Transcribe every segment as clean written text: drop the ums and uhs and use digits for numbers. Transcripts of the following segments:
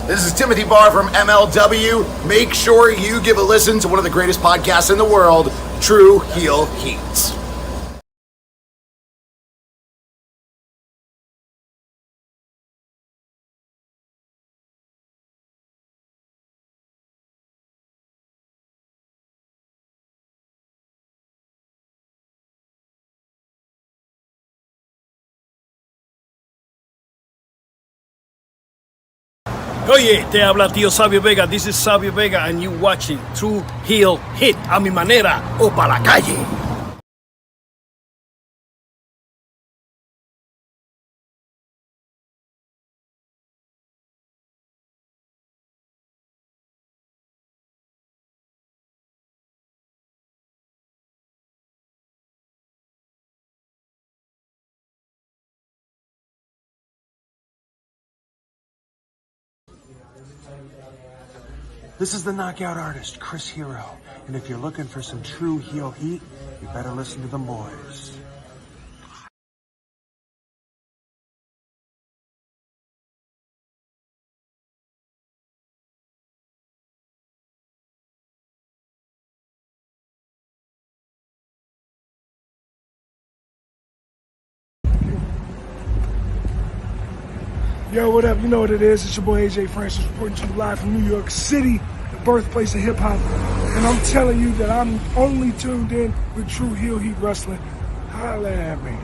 This is Timothy Barr from MLW. Make sure you give a listen to one of the greatest podcasts in the world, True Heel Heat. Oye, te habla tío Sabio Vega. This is Sabio Vega and you watching True Heel Hit a mi manera o pa' la calle. This is the knockout artist, Chris Hero, and if you're looking for some true heel heat, you better listen to the boys. Yo, what up? You know what it is. It's your boy AJ Francis reporting to you live from New York City, the birthplace of hip-hop. And I'm telling you that I'm only tuned in with True Heel Heat Wrestling. Holla at me.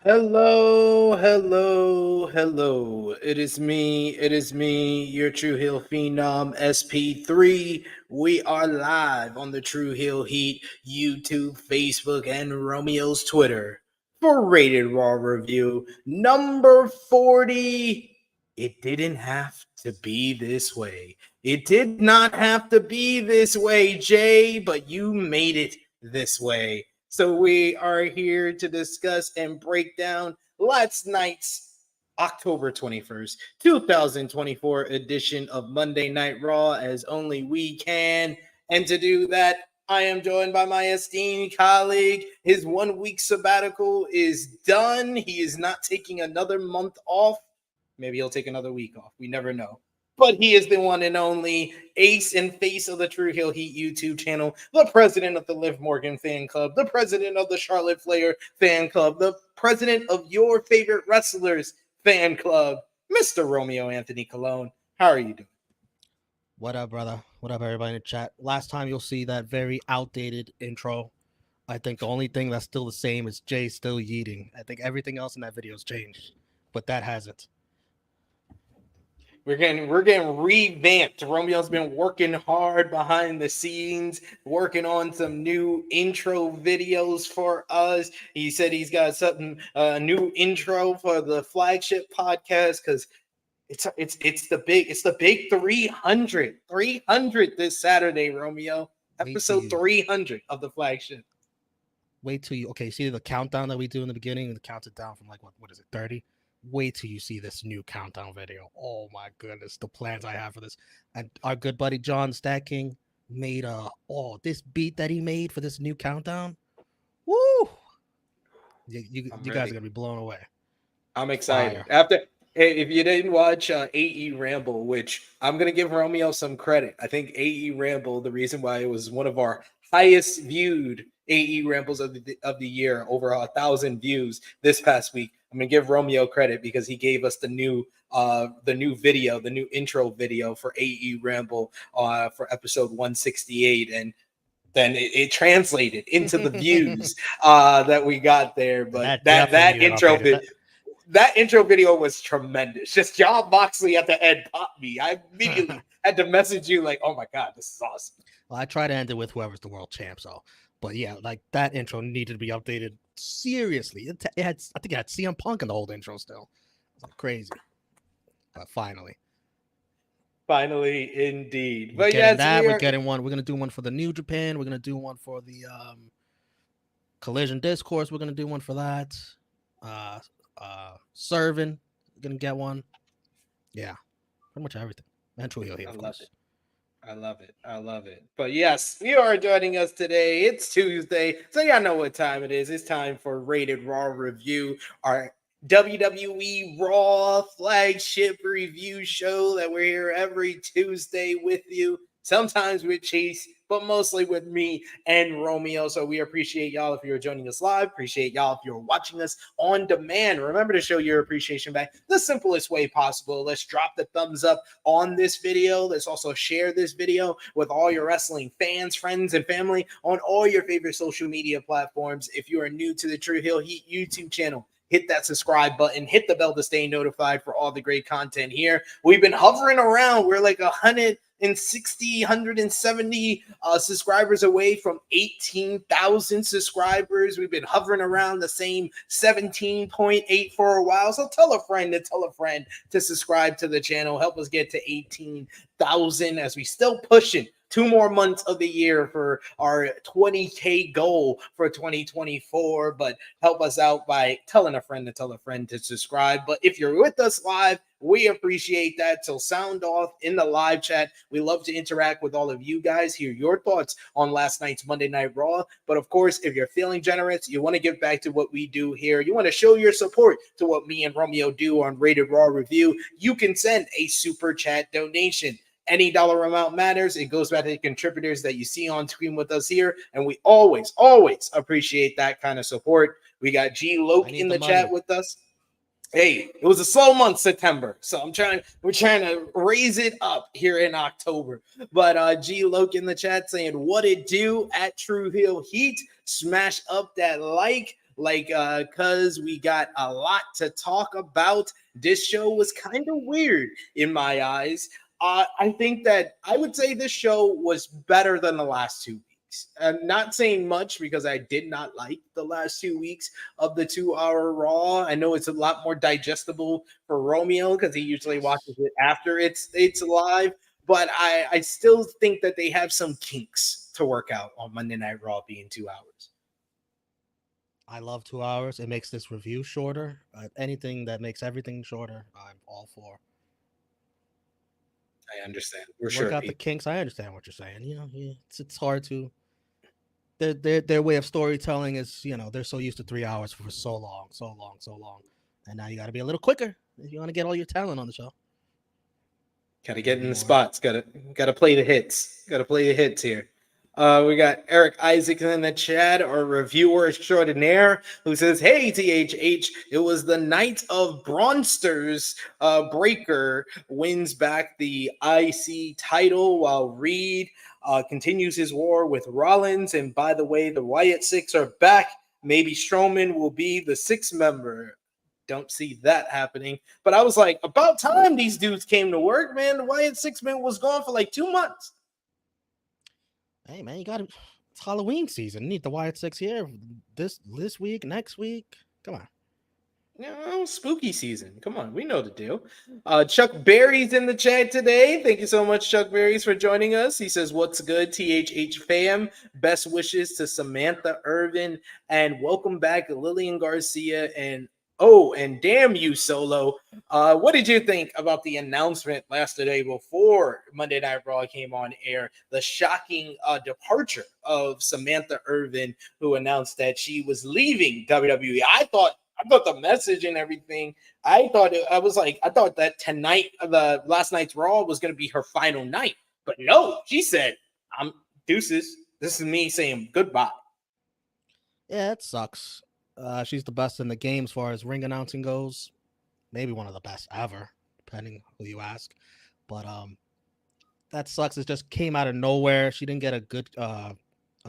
Hello, hello, hello. It is me, your True Heel Phenom, SP3. We are live on the True Heel Heat, YouTube, Facebook, and Romeo's Twitter for Rated Raw Review number 40. It didn't have to be this way. It did not have to be this way, Jay, but you made it this way. So we are here to discuss and break down last night's October 21st, 2024 edition of Monday Night Raw as only we can. And to do that, I am joined by my esteemed colleague. His 1 week sabbatical is done. He is not taking another month off. Maybe he'll take another week off. We never know. But he is the one and only ace and face of the True Heel Heat YouTube channel, the president of the Liv Morgan fan club, the president of the Charlotte Flair fan club, the president of your favorite wrestlers fan club, Mr. Romeo Anthony Colon. How are you doing? What up, brother? What up, everybody in the chat? Last time you'll see that very outdated intro. I think the only thing that's still the same is Jay still yeeting. I think everything else in that video has changed, but that hasn't. We're getting revamped. Romeo's been working hard behind the scenes, working on some new intro videos for us. He said he's got something new intro for the flagship podcast because it's the big 300 this Saturday, Romeo. Episode 300 of the flagship. Wait till you see the countdown that we do in the beginning, and counts it down from like what is it, 30? Wait till you see this new countdown video. Oh my goodness, the plans I have for this. And our good buddy John Stat King made this beat that he made for this new countdown. Woo! You guys are gonna be blown away. I'm excited. If you didn't watch AE Ramble, which I'm gonna give Romeo some credit. I think AE Ramble, the reason why it was one of our highest viewed AE Rambles of the year, over 1,000 views this past week. I'm gonna give Romeo credit because he gave us the new video, the new intro video for AE Ramble for episode 168, and then it translated into the views that we got there. But that intro that intro video was tremendous. Just Jon Moxley at the end popped me. I immediately had to message you like, "Oh my god, this is awesome." Well, I try to end it with whoever's the world champ. So, but yeah, like that intro needed to be updated seriously. I think it had CM Punk in the whole intro still. It's crazy. But finally, indeed. But yes, we're getting one. We're gonna do one for the New Japan. We're gonna do one for the Collision Discourse. We're gonna do one for that. Serving, we're gonna get one. Yeah, pretty much everything. And True Heel here, of course. I love it. But yes, you are joining us today. It's Tuesday, so y'all know what time it is. It's time for Rated Raw Review, our WWE Raw flagship review show that we're here every Tuesday with you. Sometimes with Chase, but mostly with me and Romeo. So we appreciate y'all if you're joining us live. Appreciate y'all if you're watching us on demand. Remember to show your appreciation back the simplest way possible. Let's drop the thumbs up on this video. Let's also share this video with all your wrestling fans, friends, and family on all your favorite social media platforms. If you are new to the True Heel Heat YouTube channel, hit that subscribe button, hit the bell to stay notified for all the great content here. We've been hovering around. We're like 170 subscribers away from 18,000 subscribers. We've been hovering around the same 17.8 for a while. So tell a friend to subscribe to the channel. Help us get to 18,000 as we still pushing 2 more months of the year for our 20K goal for 2024. But help us out by telling a friend to subscribe. But if you're with us live, we appreciate that. So sound off in the live chat. We love to interact with all of you guys, hear your thoughts on last night's Monday Night Raw. But of course, if you're feeling generous, you want to give back to what we do here, you want to show your support to what me and Romeo do on Rated Raw Review, you can send a super chat donation. Any dollar amount matters. It goes back to the contributors that you see on screen with us here. And we always appreciate that kind of support. We got G Loke in the chat with us. Hey, it was a slow month, September. So we're trying to raise it up here in October. But G Loke in the chat saying, what it do at True Heel Heat? Smash up that cause we got a lot to talk about. This show was kind of weird in my eyes. I think that I would say this show was better than the last 2 weeks. I'm not saying much because I did not like the last 2 weeks of the 2-hour Raw. I know it's a lot more digestible for Romeo because he usually watches it after it's live. But I still think that they have some kinks to work out on Monday Night Raw being 2 hours. I love 2 hours. It makes this review shorter. Anything that makes everything shorter, I'm all for. I understand. We're Work out the kinks. I understand what you're saying. You know, it's hard to. Their way of storytelling is, they're so used to 3 hours for so long, and now you got to be a little quicker if you want to get all your talent on the show. Got to get in the spots. Got to play the hits. Got to play the hits here. We got Eric Isaac in the chat, our reviewer extraordinaire, who says, hey, THH, it was the night of Bronsters. Breakker wins back the IC title while Reed continues his war with Rollins. And by the way, the Wyatt Six are back. Maybe Strowman will be the 6th member. Don't see that happening. But I was like, about time these dudes came to work, man. The Wyatt Six man was gone for like 2 months. Hey, man, you got to. It's Halloween season. You need the Wyatt Six here this week, next week. Come on. No, spooky season. Come on, we know the deal. Chuck Berry's in the chat today. Thank you so much, Chuck Berry's, for joining us. He says, "What's good, THH fam? Best wishes to Samantha Irvin, and welcome back, Lillian Garcia, and damn you, Solo." What did you think about the announcement last day before Monday Night Raw came on air? The shocking departure of Samantha Irvin, who announced that she was leaving WWE. I thought the message and everything. I thought that tonight, the last night's Raw was going to be her final night, but no, she said, "I'm deuces. This is me saying goodbye." Yeah, it sucks. She's the best in the game as far as ring announcing goes. Maybe one of the best ever, depending who you ask. But that sucks. It just came out of nowhere. She didn't get a good, a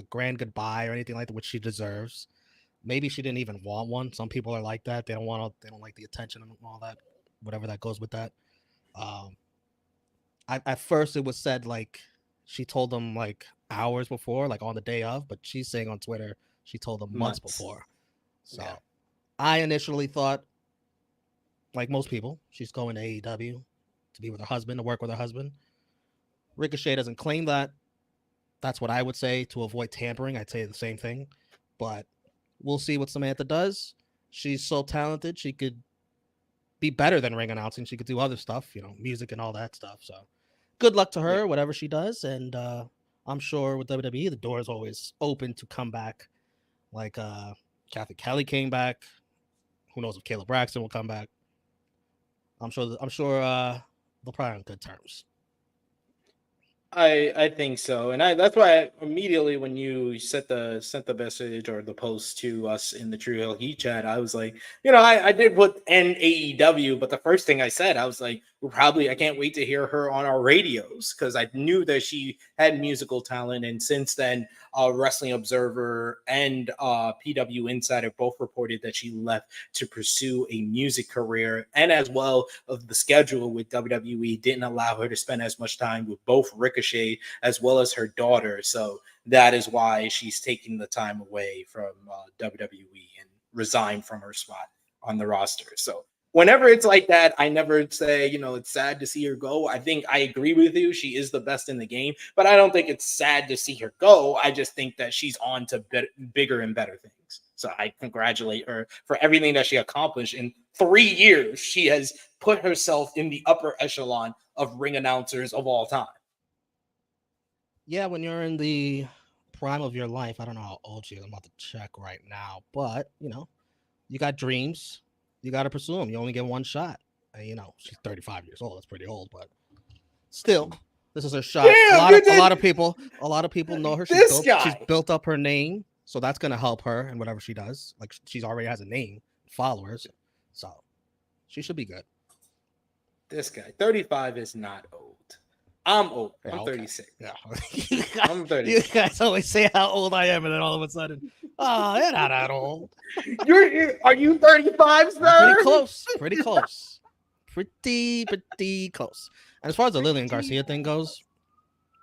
grand goodbye or anything like that, which she deserves. Maybe she didn't even want one. Some people are like that. They don't like the attention and all that, whatever that goes with that. At first it was said like she told them like hours before, like on the day of, but she's saying on Twitter she told them months before. So yeah. I initially thought, like most people, she's going to AEW to be with her husband, to work with her husband. Ricochet doesn't claim that. That's what I would say to avoid tampering. I'd say the same thing, but we'll see what Samantha does. She's so talented. She could be better than ring announcing. She could do other stuff, music and all that stuff. So good luck to her, whatever she does. And I'm sure with WWE, the door is always open to come back. Like Kathy Kelly came back. Who knows if Caleb Braxton will come back. I'm sure they'll probably on good terms. I think so, and that's why immediately when you sent the message or the post to us in the True Hill Heat chat, I was like, I did put N AEW, but the first thing I said, I was like, I can't wait to hear her on our radios, because I knew that she had musical talent, and since then, Wrestling Observer and PW Insider both reported that she left to pursue a music career, and as well of the schedule with WWE didn't allow her to spend as much time with both Ricochet as well as her daughter. So that is why she's taking the time away from WWE and resigned from her spot on the roster. So whenever it's like that, I never say, it's sad to see her go. I think I agree with you. She is the best in the game, but I don't think it's sad to see her go. I just think that she's on to bigger and better things. So I congratulate her for everything that she accomplished. In 3 years, she has put herself in the upper echelon of ring announcers of all time. Yeah, when you're in the prime of your life, I don't know how old she is. I'm about to check right now, but you got dreams. You got to pursue them. You only get one shot. And, she's 35 years old. That's pretty old, but still, this is her shot. Damn, a lot of people know her. She's built up her name, so that's gonna help her in whatever she does. Like she's already has a name, followers, so she should be good. This guy, 35 is not old. I'm old. I'm 36. Yeah, I'm 36. You guys always say how old I am, and then all of a sudden, oh, you're not that old. Are you 35, sir? Pretty close. Pretty close. And as far as the Lillian Garcia thing goes,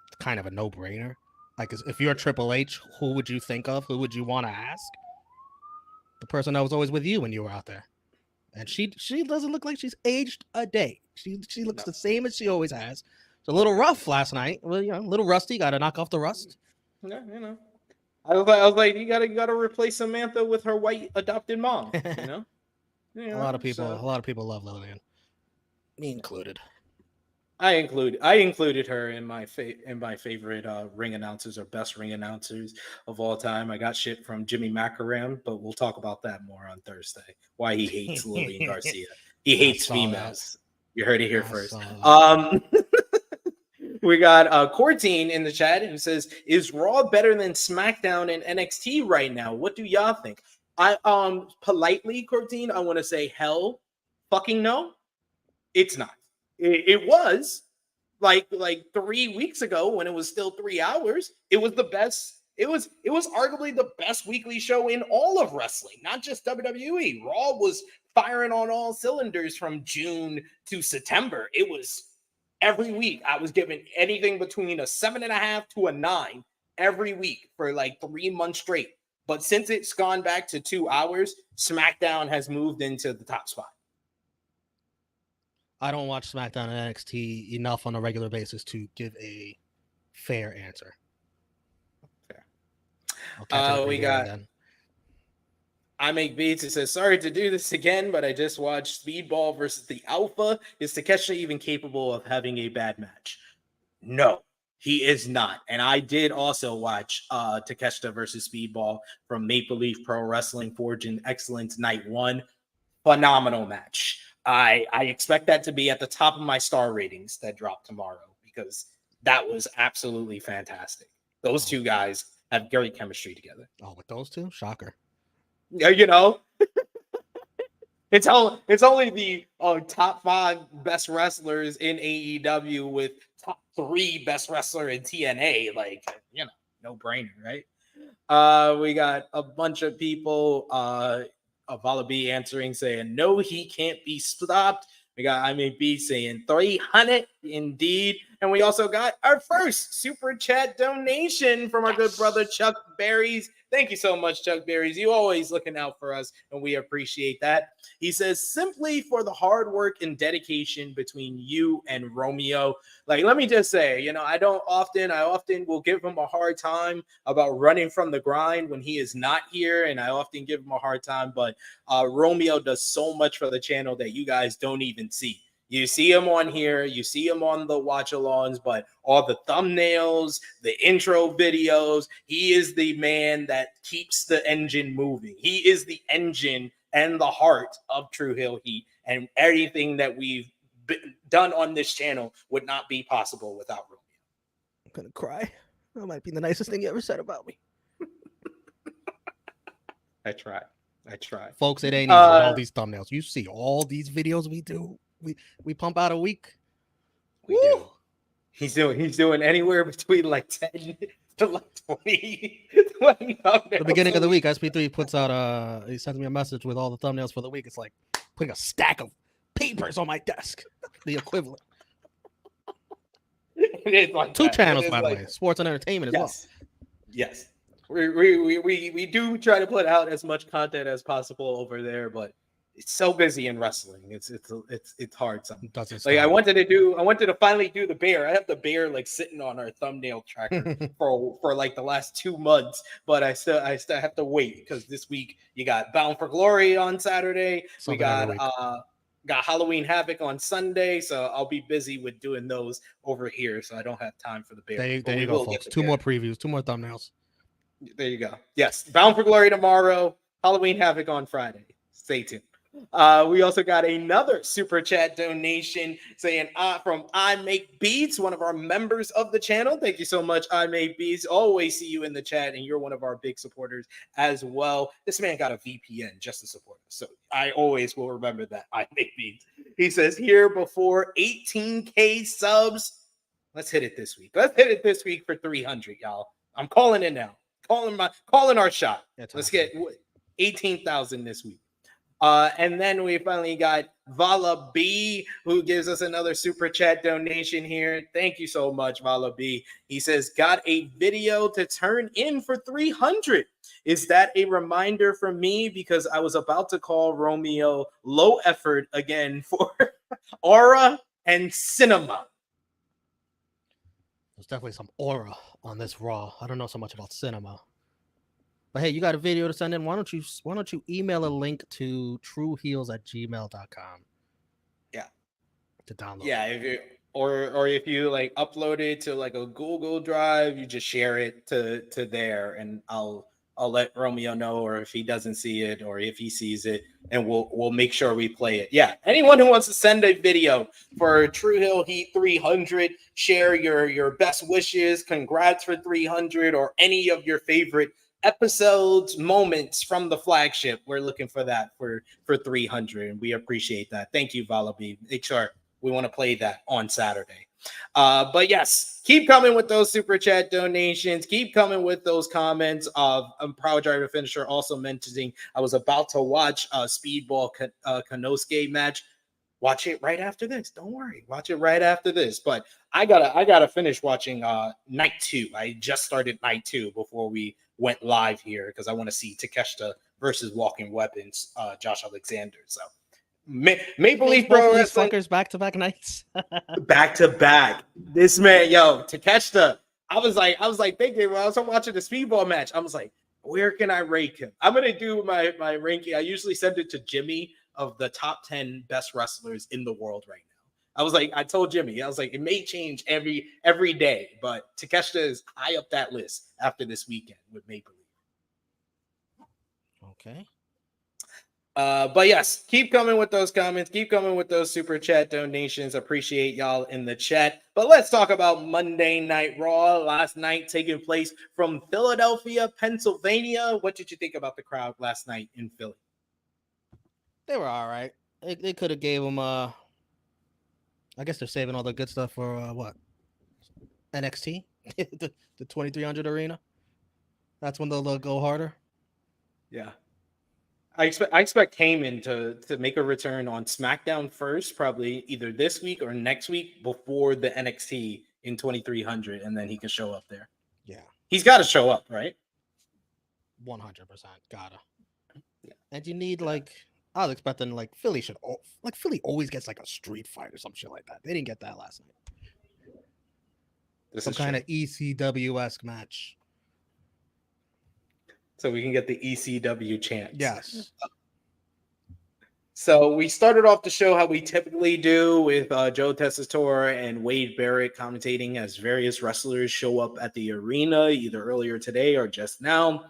it's kind of a no-brainer. Like, if you're Triple H, who would you think of? Who would you want to ask? The person that was always with you when you were out there. And she doesn't look like she's aged a day. She looks the same as she always has. It's a little rough last night. Well, a little rusty. Got to knock off the rust. Yeah, I was like, you gotta replace Samantha with her white adopted mom. A lot of people love Lillian, me included. I included her in my favorite ring announcers or best ring announcers of all time. I got shit from Jimmy Macaram, but we'll talk about that more on Thursday. Why he hates Lillian Garcia. He hates females. You heard it here first. We got Cortine in the chat who says, "Is Raw better than SmackDown and NXT right now? What do y'all think?" I politely, Cortine, I want to say hell fucking no. It's not. It was like 3 weeks ago when it was still 3 hours. It was the best. It was arguably the best weekly show in all of wrestling, not just WWE. Raw was firing on all cylinders from June to September. It was every week. I was given anything between a 7.5 to a 9 every week for like 3 months straight. But since it's gone back to 2 hours, SmackDown has moved into the top spot. I don't watch SmackDown and NXT enough on a regular basis to give a fair answer. Fair. I'll catch it We got I Make Beats. It says, sorry to do this again, but I just watched Speedball versus the Alpha. Is Takeshita even capable of having a bad match? No, he is not. And I did also watch Takeshita versus Speedball from Maple Leaf Pro Wrestling Forge in Excellence Night 1. Phenomenal match. I expect that to be at the top of my star ratings that drop tomorrow because that was absolutely fantastic. Those two guys have great chemistry together. Oh, with those two? Shocker. You know, it's only the top 5 best wrestlers in AEW with top 3 best wrestler in TNA. Like, you know, no brainer, right? We got a bunch of people. Vala B answering saying, no, he can't be stopped. We got I May Be saying 300 indeed. And we also got our first super chat donation from our good brother Chuck Berries. Thank you so much, Chuck Berries. You always looking out for us, and we appreciate that. He says, simply for the hard work and dedication between you and Romeo. Like, let me just say, you know, I often will give him a hard time about running from the grind when he is not here, and I often give him a hard time, but Romeo does so much for the channel that you guys don't even see. You see him on here, you see him on the watch-alongs, but all the thumbnails, the intro videos, he is the man that keeps the engine moving. He is the engine and the heart of True Heel Heat, and everything that we've done on this channel would not be possible without Romeo. I'm going to cry. That might be the nicest thing you ever said about me. I try. Folks, it ain't easy with all these thumbnails. You see all these videos we do. We pump out a week. We do. He's doing anywhere between like 10 to like 20 the beginning of the week, SP3 puts out he sends me a message with all the thumbnails for the week. It's like putting a stack of papers on my desk. The equivalent. It is like 2 channels, by the way. Sports and entertainment as well. Yes. We do try to put out as much content as possible over there, but it's so busy in wrestling. It's hard sometimes. Like I wanted to finally do the bear. I have the bear like sitting on our thumbnail tracker for like the last 2 months, but I still have to wait because this week you got Bound for Glory on Saturday. We got Halloween Havoc on Sunday, so I'll be busy with doing those over here, so I don't have time for the bear. There you go, folks. 2 more previews, 2 more thumbnails. There you go. Yes, Bound for Glory tomorrow, Halloween Havoc on Friday. Stay tuned. We also got another super chat donation saying from I Make Beats, one of our members of the channel. Thank you so much, I Make Beats. Always see you in the chat, and you're one of our big supporters as well. This man got a VPN just to support us, so I always will remember that. I Make Beats. He says here before 18K subs. Let's hit it this week. Let's hit it this week for 300, y'all. I'm calling it now. Calling our shot. Let's get 18,000 this week. And then we finally got Vala B, who gives us another super chat donation here. Thank you so much, Vala B. He says, got a video to turn in for 300. Is that a reminder for me? Because I was about to call Romeo low effort again for aura and cinema. There's definitely some aura on this Raw. I don't know so much about cinema. But hey, you got a video to send in. Why don't you email a link to trueheels@gmail.com? Yeah. To download. Yeah, if you like upload it to like a Google Drive, you just share it to there, and I'll let Romeo know, or if he doesn't see it, or if he sees it, and we'll make sure we play it. Yeah, anyone who wants to send a video for True Heel Heat 300, share your best wishes, congrats for 300, or any of your favorite episodes, moments from the flagship. We're looking for that for 300, and we appreciate that. Thank you, Vala B. Make sure we want to play that on Saturday. But yes, keep coming with those super chat donations. Keep coming with those comments. I'm Proud Driver Finisher also mentioning I was about to watch a Speedball Kanosuke match. Watch it right after this. Don't worry. Watch it right after this. But I gotta finish watching night 2. I just started night 2 before we went live here because I want to see Takeshita versus Walking Weapons, Josh Alexander. So Maple Leaf Pro Wrestling fuckers back-to-back nights. back to back. This man, yo, Takeshita. I was like thinking when I was watching the speedball match. I was like, where can I rank him? I'm gonna do my ranking. I usually send it to Jimmy of the top 10 best wrestlers in the world right now. I told Jimmy, I was like, it may change every day, but Takeshita is high up that list after this weekend with Maple Leaf. Okay. But yes, keep coming with those comments, keep coming with those super chat donations. Appreciate y'all in the chat. But let's talk about Monday Night Raw last night, taking place from Philadelphia, Pennsylvania. What did you think about the crowd last night in Philly? They were all right. They could have gave them. I guess they're saving all the good stuff for what? NXT, the 2300 arena. That's when they'll go harder. Yeah, I expect Heyman to make a return on SmackDown first, probably either this week or next week before the NXT in 2300, and then he can show up there. Yeah, he's got to show up, right? 100% gotta. Yeah. And you need I was expecting Philly Philly always gets a street fight or some shit like that. They didn't get that last night. Some kind of ECW-esque match. So we can get the ECW chance. Yes. So we started off the show how we typically do with Joe Tessitore and Wade Barrett commentating as various wrestlers show up at the arena either earlier today or just now.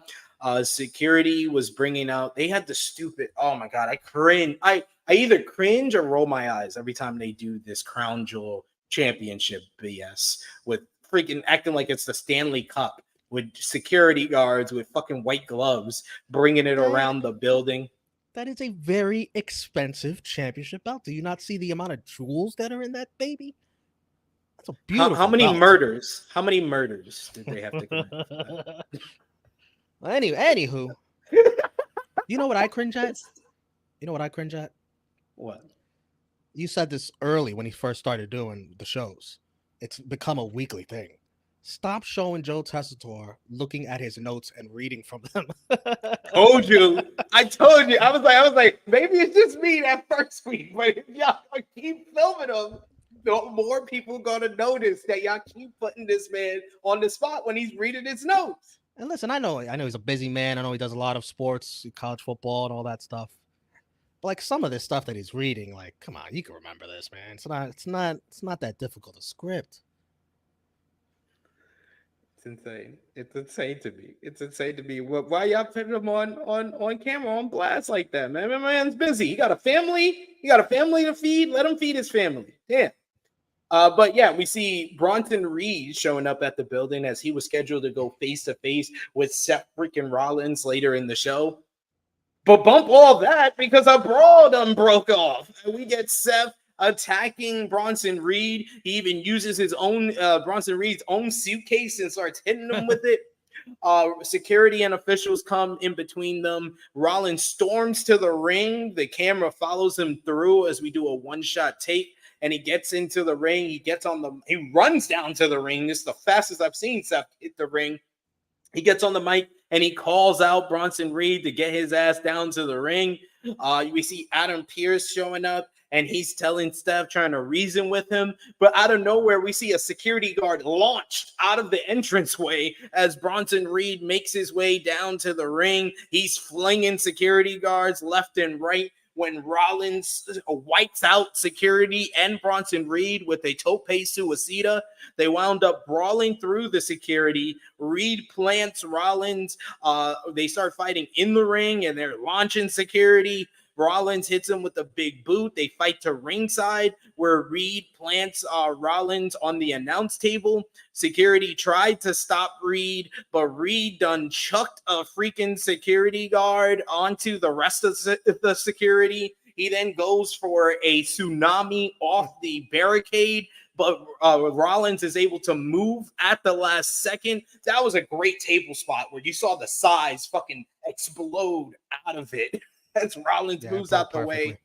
Security was bringing out, they had the stupid, oh my God, I cringe. I either cringe or roll my eyes every time they do this Crown Jewel Championship BS with freaking acting like it's the Stanley Cup with security guards with fucking white gloves bringing it around the building. That is a very expensive championship belt. Do you not see the amount of jewels that are in that baby? That's a beautiful How many belt. murders? How many murders did they have to commit? Anywho, you know what I cringe at? What? You said this early when he first started doing the shows. It's become a weekly thing. Stop showing Joe Tessitore looking at his notes and reading from them. Told you. I told you. I was like, maybe it's just me that first week, but if y'all keep filming them, more people gonna notice that y'all keep putting this man on the spot when he's reading his notes. And listen, I know he's a busy man. I know he does a lot of sports, college football, and all that stuff. But some of this stuff that he's reading, come on, you can remember this, man. It's not that difficult to script. It's insane. It's insane to me. Why y'all putting him on camera on blast like that, man? My man's busy. He got a family. To feed. Let him feed his family. Damn. But yeah, we see Bronson Reed showing up at the building as he was scheduled to go face to face with Seth freaking Rollins later in the show. But bump all that because a brawl done broke off. And we get Seth attacking Bronson Reed. He even uses his own Bronson Reed's own suitcase and starts hitting him with it. Security and officials come in between them. Rollins storms to the ring. The camera follows him through as we do a one-shot take. And he gets into the ring. He runs down to the ring. This is the fastest I've seen Seth hit the ring. He gets on the mic and he calls out Bronson Reed to get his ass down to the ring. We see Adam Pearce showing up and he's telling Steph, trying to reason with him. But out of nowhere, we see a security guard launched out of the entranceway as Bronson Reed makes his way down to the ring. He's flinging security guards left and right. When Rollins wipes out security and Bronson Reed with a tope suicida, they wound up brawling through the security. Reed plants Rollins. They start fighting in the ring, and they're launching security. Rollins hits him with a big boot. They fight to ringside where Reed plants Rollins on the announce table. Security tried to stop Reed, but Reed done chucked a freaking security guard onto the rest of the security. He then goes for a tsunami off the barricade, but Rollins is able to move at the last second. That was a great table spot where you saw the size fucking explode out of it. As Rollins moves out the way,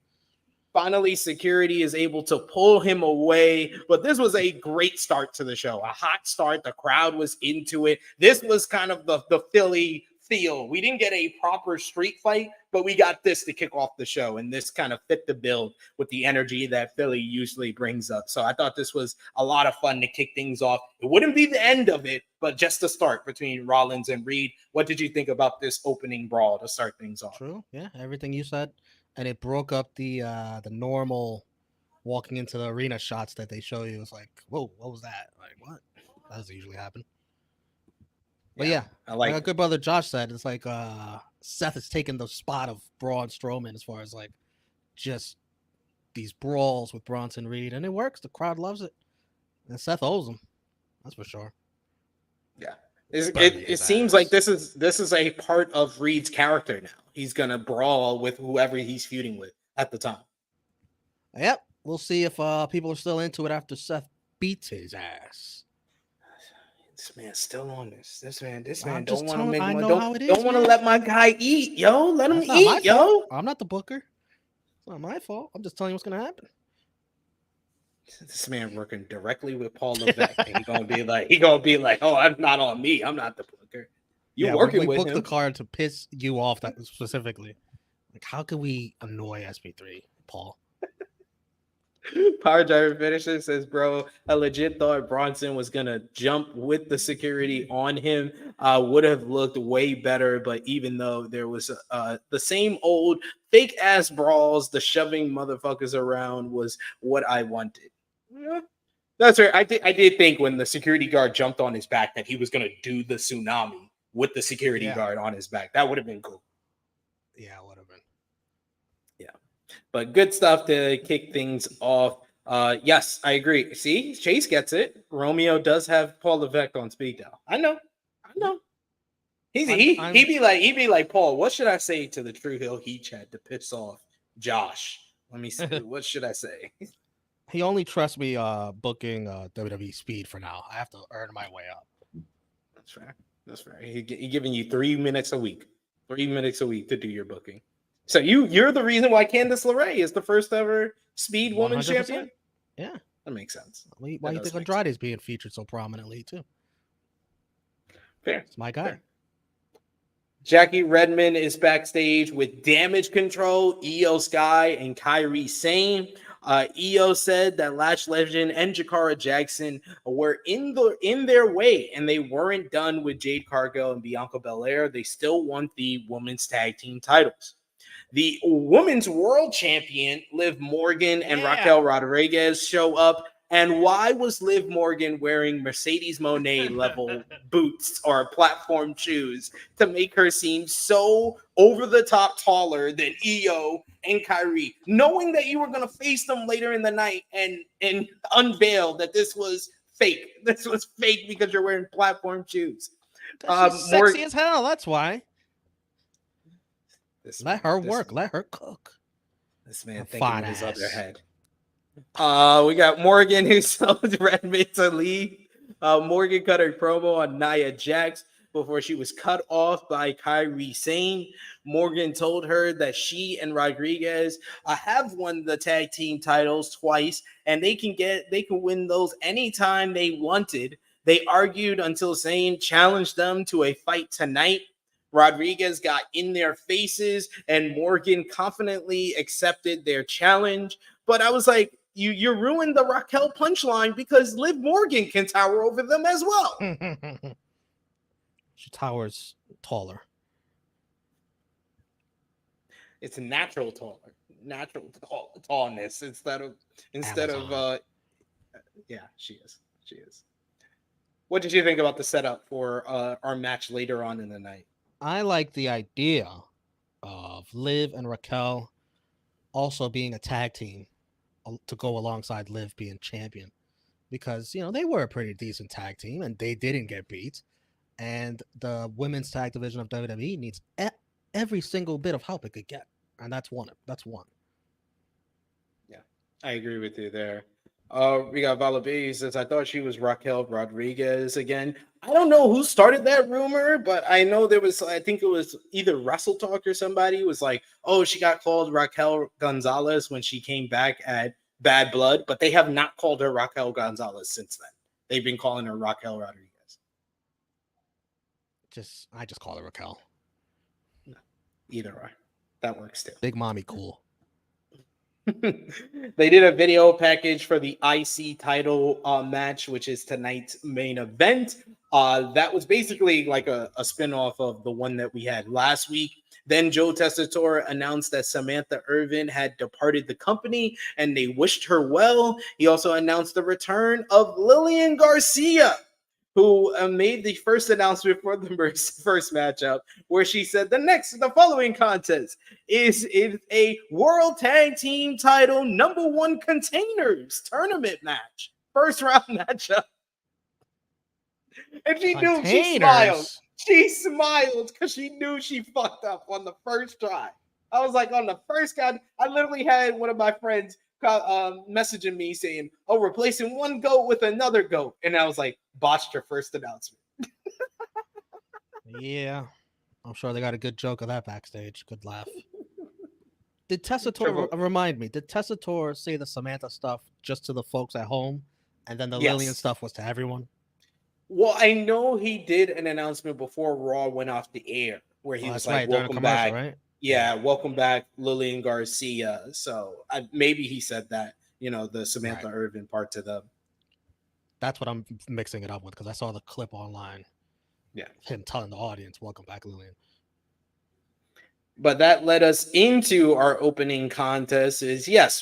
Finally, security is able to pull him away. But this was a great start to the show. A hot start. The crowd was into it. This was kind of the Philly feel. We didn't get a proper street fight, but we got this to kick off the show. And this kind of fit the bill with the energy that Philly usually brings up. So I thought this was a lot of fun to kick things off. It wouldn't be the end of it, but just the start between Rollins and Reed. What did you think about this opening brawl to start things off? True. Yeah, everything you said. And it broke up the normal walking into the arena shots that they show you. It's like, whoa, what was that? Like, what? That doesn't usually happen. But yeah, like our good brother Josh said, it's like Seth has taken the spot of Braun Strowman as far as like just these brawls with Bronson Reed, and it works. The crowd loves it, and Seth owes him. That's for sure. Yeah, it seems like this is a part of Reed's character now. He's gonna brawl with whoever he's feuding with at the time. Yep, we'll see if people are still into it after Seth beats his ass. This man's still on this. This man don't want to make I one. know how it is, Don't want to let my guy eat, yo. Let him eat, yo. I'm not the booker. It's not my fault. I'm just telling you what's gonna happen. This man working directly with Paul Levesque. And he gonna be like, oh, I'm not on me. I'm not the booker. You're working with him. We booked the card to piss you off that specifically. Like, how can we annoy SP3, Paul? Power Driver Finisher says, bro, I legit thought Bronson was gonna jump with the security on him. Would have looked way better, but even though there was the same old fake ass brawls, the shoving motherfuckers around was what I wanted. Yeah, that's right. I did think when the security guard jumped on his back that he was gonna do the tsunami with the security guard on his back. That would have been cool. Yeah, it would have been. But good stuff to kick things off. Yes, I agree. See, Chase gets it. Romeo does have Paul Levesque on speed dial. I know. He'd be like, Paul, what should I say to the True Hill Heat chat to piss off Josh? Let me see. What should I say? He only trusts me booking WWE Speed for now. I have to earn my way up. That's fair. He's giving you 3 minutes a week. 3 minutes a week to do your booking. So you're the reason why Candice LeRae is the first ever Speed Woman 100%. Champion? Yeah. That makes sense. Why do you think Andrade is being featured so prominently, too? Fair. It's my guy. Fair. Jackie Redmond is backstage with Damage Control, Io Sky, and Kairi Sane. Io said that Lash Legend and Jakara Jackson were in their way, and they weren't done with Jade Cargill and Bianca Belair. They still want the women's tag team titles. The women's world champion, Liv Morgan and Raquel Rodriguez, show up. And why was Liv Morgan wearing Mercedes Moné level boots or platform shoes to make her seem so over the top taller than Io and Kairi, knowing that you were going to face them later in the night and unveil that this was fake? This was fake because you're wearing platform shoes. She's sexy as hell. That's why. Let her work. Let her cook. This man thinking of his other head. We got Morgan who sold Redmond to leave. Morgan cut her promo on Nia Jax before she was cut off by Kairi Sane. Morgan told her that she and Rodriguez have won the tag team titles twice, and they can win those anytime they wanted. They argued until Sane challenged them to a fight tonight. Rodriguez got in their faces, and Morgan confidently accepted their challenge. But I was like, you ruined the Raquel punchline because Liv Morgan can tower over them as well. She towers taller. It's natural tallness instead of yeah, she is. What did you think about the setup for our match later on in the night? I like the idea of Liv and Raquel also being a tag team to go alongside Liv being champion, because they were a pretty decent tag team and they didn't get beat, and the women's tag division of WWE needs every single bit of help it could get, and that's one. Yeah, I agree with you there. We got Vala B says, I thought she was Raquel Rodriguez again. I don't know who started that rumor, but I know there was, I think it was either Wrestle Talk or somebody was like, oh, she got called Raquel Gonzalez when she came back at Bad Blood, but they have not called her Raquel Gonzalez since then. They've been calling her Raquel Rodriguez. I just call her Raquel. No, either way. That works too. Big mommy cool. They did a video package for the IC title match, which is tonight's main event. That was basically like a spin-off of the one that we had last week. Then Joe Tessitore announced that Samantha Irvin had departed the company and they wished her well. He also announced the return of Lillian Garcia, who made the first announcement for the first matchup, where she said the following contest is a World Tag Team Title #1 Containers tournament match, first round matchup. And she knew, she smiled. She smiled because she knew she fucked up on the first try. I was like, on the first guy, I literally had one of my friends messaging me saying, oh, replacing one goat with another goat. And I was like, botched her first announcement. Yeah. I'm sure they got a good joke of that backstage. Good laugh. Did Tessitore, remind me, did Tessitore say the Samantha stuff just to the folks at home? And then the Lillian stuff was to everyone? Well, I know he did an announcement before Raw went off the air where he was like, welcome back. Right? Yeah, welcome back, Lillian Garcia. So maybe he said that, the Samantha Irvin part to them. That's what I'm mixing it up with because I saw the clip online. Yeah. Him telling the audience, welcome back, Lillian. But that led us into our opening contest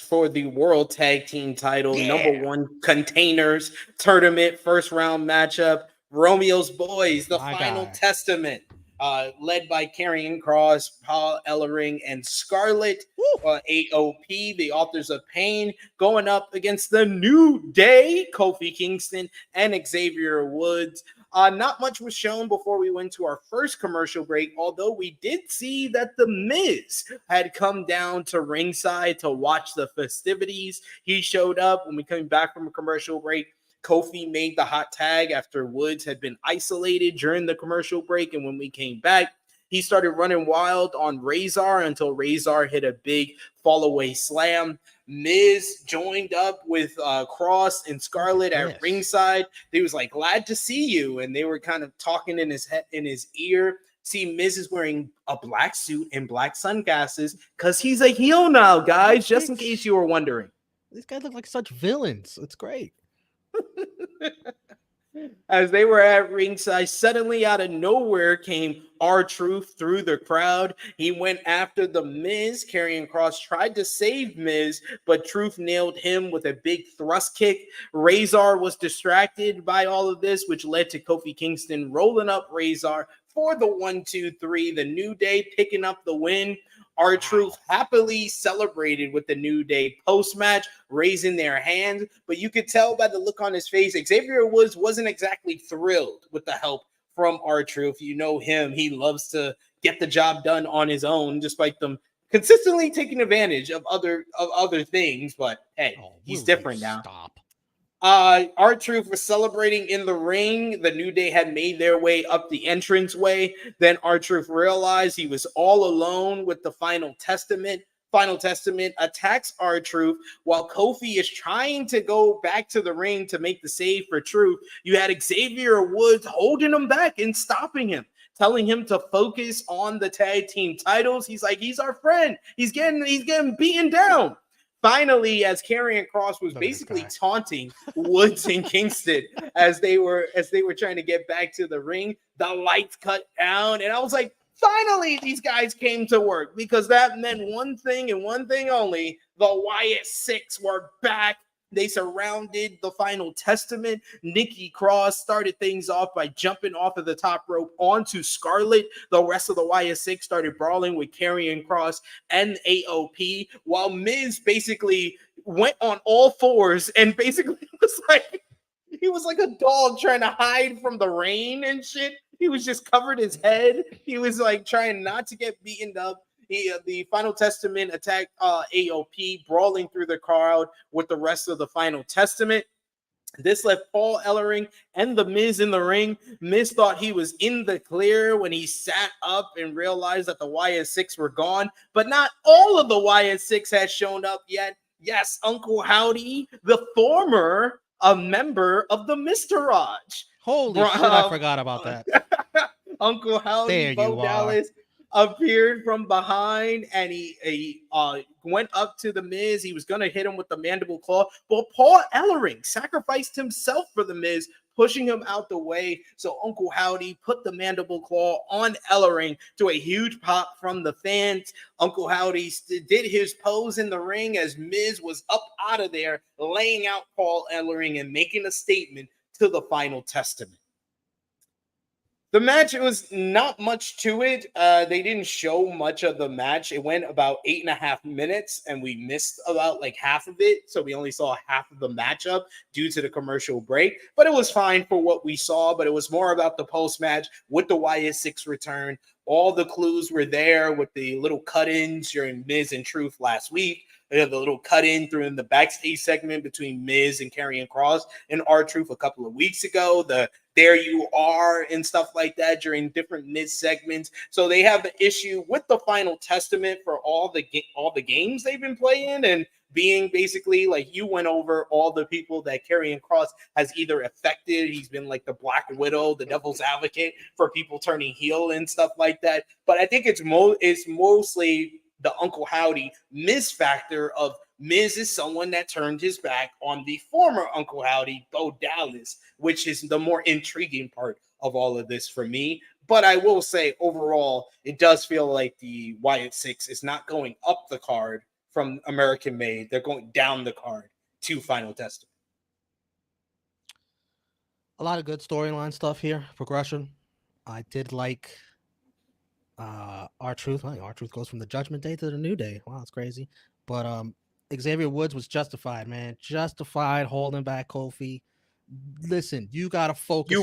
for the World Tag Team Title, #1 Containers Tournament, first round matchup. Romeo's Boys, the Final Testament, led by Karrion Kross, Paul Ellering, and Scarlett, AOP, the Authors of Pain, going up against the New Day, Kofi Kingston, and Xavier Woods. Not much was shown before we went to our first commercial break, although we did see that The Miz had come down to ringside to watch the festivities. He showed up when we came back from a commercial break. Kofi made the hot tag after Woods had been isolated during the commercial break, and when we came back, he started running wild on Razor until Razor hit a big fall-away slam. Miz joined up with Kross and Scarlett at ringside. They was like, glad to see you. And they were kind of talking in his ear. See, Miz is wearing a black suit and black sunglasses because he's a heel now, guys, just in case you were wondering. These guys look like such villains. It's great. As they were at ringside, suddenly out of nowhere came R-Truth through the crowd. He went after the Miz. Karrion Kross tried to save Miz, but Truth nailed him with a big thrust kick. Razor was distracted by all of this, which led to Kofi Kingston rolling up Razor for the 1-2-3. The New Day picking up the win. R-Truth happily celebrated with the New Day post-match, raising their hands, but you could tell by the look on his face, Xavier Woods wasn't exactly thrilled with the help from R-Truth. You know him. He loves to get the job done on his own, despite them consistently taking advantage of other things, but hey, he's different now. Stop. R-Truth was celebrating in the ring. The New Day had made their way up the entranceway. Then R-Truth realized he was all alone with the Final Testament. Final Testament attacks R-Truth while Kofi is trying to go back to the ring to make the save for Truth. You had Xavier Woods holding him back and stopping him, telling him to focus on the tag team titles. He's like, he's our friend. He's getting beaten down. Finally, as Karrion Kross was basically taunting Woods and Kingston as they were trying to get back to the ring, the lights cut down, and I was like, finally, these guys came to work, because that meant one thing and one thing only: the Wyatt Six were back. They surrounded the Final Testament. Nikki Cross started things off by jumping off of the top rope onto Scarlett. The rest of the Wyatt Six started brawling with Karrion Kross and AOP, while Miz basically went on all fours and basically he was like a dog trying to hide from the rain and shit. He was just covered his head. He was like trying not to get beaten up. The Final Testament attacked AOP, brawling through the crowd with the rest of the Final Testament. This left Paul Ellering and The Miz in the ring. Miz thought he was in the clear when he sat up and realized that the YS6 were gone, but not all of the YS6 had shown up yet. Yes, Uncle Howdy, the former member of the Mr. Raj. Holy shit, I forgot about that. Uncle Howdy, There Bo you are. Dallas, appeared from behind, and he went up to the Miz. He was going to hit him with the mandible claw, but Paul Ellering sacrificed himself for the Miz, pushing him out the way. So Uncle Howdy put the mandible claw on Ellering to a huge pop from the fans. Uncle Howdy did his pose in the ring as Miz was up out of there, laying out Paul Ellering and making a statement to the Final Testament. The match, it was not much to it. They didn't show much of the match. It went about 8.5 minutes, and we missed about like half of it. So we only saw half of the matchup due to the commercial break. But it was fine for what we saw. But it was more about the post-match with the YS6 return. All the clues were there with the little cut-ins during Miz and Truth last week. They had the little cut-in through in the backstage segment between Miz and Karrion Kross and R-Truth a couple of weeks ago. The "There You Are" and stuff like that during different Miz segments. So they have the issue with the Final Testament for all the games they've been playing, and being basically like you went over all the people that Karrion Kross has either affected. He's been like the Black Widow, the Devil's Advocate for people turning heel and stuff like that. But I think it's mostly the Uncle Howdy Miz factor of Miz is someone that turned his back on the former Uncle Howdy, Bo Dallas, which is the more intriguing part of all of this for me. But I will say overall, it does feel like the YS6 is not going up the card from American Made. They're going down the card to Final Testament. A lot of good storyline stuff here. Progression. I did like R-Truth. R-Truth goes from the Judgment Day to the New Day. Wow, that's crazy. But Xavier Woods was justified, man. Justified holding back Kofi. Listen, you gotta focus. You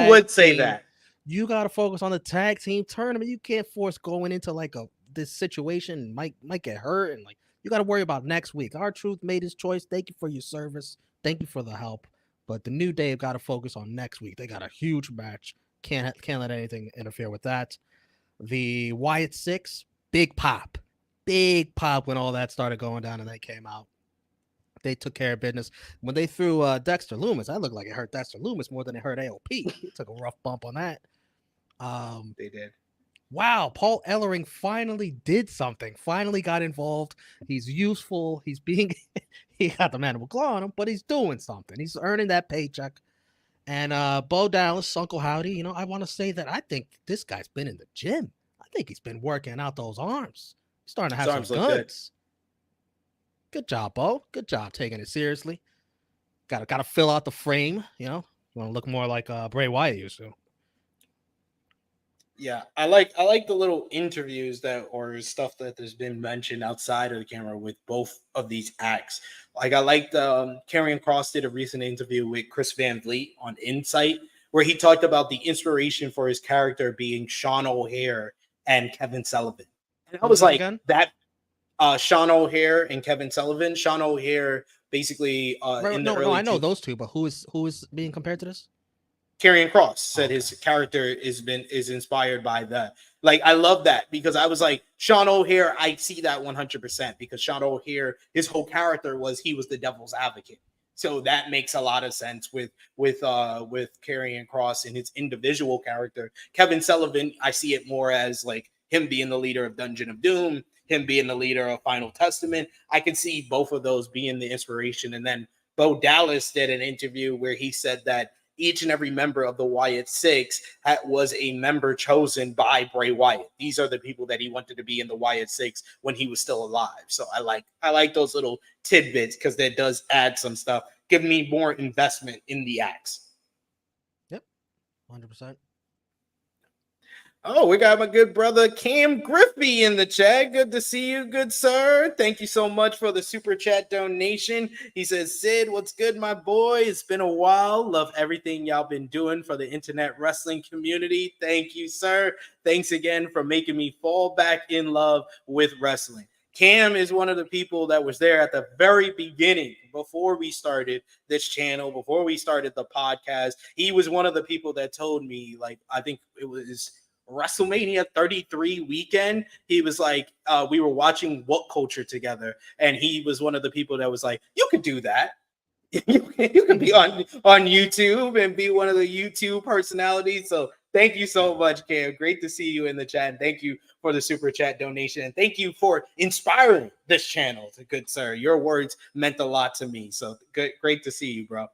would say that. You gotta focus on the tag team tournament. You can't force going into like this situation. Might get hurt, and like you gotta worry about next week. R-Truth made his choice. Thank you for your service. Thank you for the help. But the New Day have got to focus on next week. They got a huge match. Can't let anything interfere with that. The YS6, big pop when all that started going down and they came out. They took care of business. When they threw Dexter Lumis, that looked like it hurt Dexter Lumis more than it hurt AOP. He took a rough bump on that. They did. Wow, Paul Ellering finally did something. Finally got involved. He's useful. He got the mandible claw on him, but he's doing something. He's earning that paycheck. And Bo Dallas, Uncle Howdy, I want to say that I think this guy's been in the gym. I think he's been working out those arms. He's starting to have some guns. Good job, Bo. Good job taking it seriously. Got to fill out the frame, You want to look more like Bray Wyatt used to. Yeah, I like the little interviews or stuff that there's been mentioned outside of the camera with both of these acts. Like I liked Karrion Kross did a recent interview with Chris Van Vliet on Insight where he talked about the inspiration for his character being Sean O'Haire and Kevin Sullivan. And I was like, that Sean O'Haire and Kevin Sullivan. Sean O'Haire basically I know those two, but who is being compared to this? Karrion Kross said his character is inspired by that. Like, I love that because I was like, Sean O'Haire, I see that 100% because Sean O'Haire, his whole character he was the devil's advocate. So that makes a lot of sense with Karrion Kross and his individual character. Kevin Sullivan, I see it more as like him being the leader of Dungeon of Doom, him being the leader of Final Testament. I can see both of those being the inspiration. And then Bo Dallas did an interview where he said that each and every member of the YS6 was a member chosen by Bray Wyatt. These are the people that he wanted to be in the YS6 when he was still alive. So I like those little tidbits because that does add some stuff, give me more investment in the acts. Yep, 100%. Oh, we got my good brother Cam Griffey in the chat. Good to see you, good sir. Thank you so much for the super chat donation. He says, Sid, what's good, my boy? It's been a while. Love everything y'all been doing for the internet wrestling community. Thank you, sir. Thanks again for making me fall back in love with wrestling. Cam is one of the people that was there at the very beginning before we started this channel, before we started the podcast. He was one of the people that told me, like, I think it was WrestleMania 33 weekend. He was like, we were watching What Culture together, and he was one of the people that was like, you could do that. You can be on YouTube and be one of the YouTube personalities. So thank you so much, Cam. Great to see you in the chat. And thank you for the super chat donation. And thank you for inspiring this channel, good sir. Your words meant a lot to me. So great to see you, bro.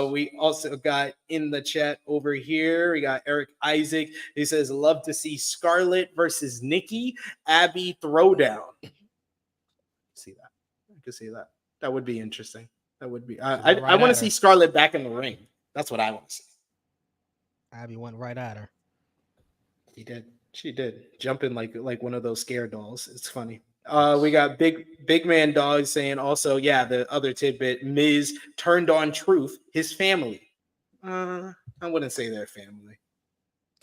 We also got in the chat over here, we got Eric Isaac, who says, love to see Scarlett versus Nikki, Abby throwdown. See that. I can see that. That would be interesting. That would be. I want to see Scarlett back in the ring. That's what I want to see. Abby went right at her. He did. She did. Jumping like one of those scare dolls. It's funny. We got big man dog saying also, yeah, the other tidbit, Miz turned on Truth, his family. I wouldn't say they're family.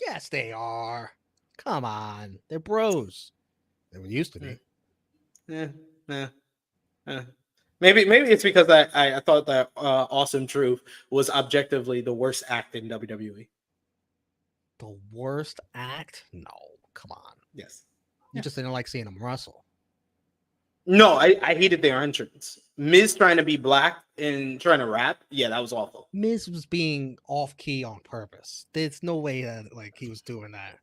Yes, they are. Come on. They're bros. They used to be. Maybe it's because I thought that Awesome Truth was objectively the worst act in WWE. The worst act? No, come on. Yes. You just didn't like seeing him wrestle. No, I hated their entrance. Miz trying to be black and trying to rap. Yeah, that was awful. Miz was being off key on purpose. There's no way that he was doing that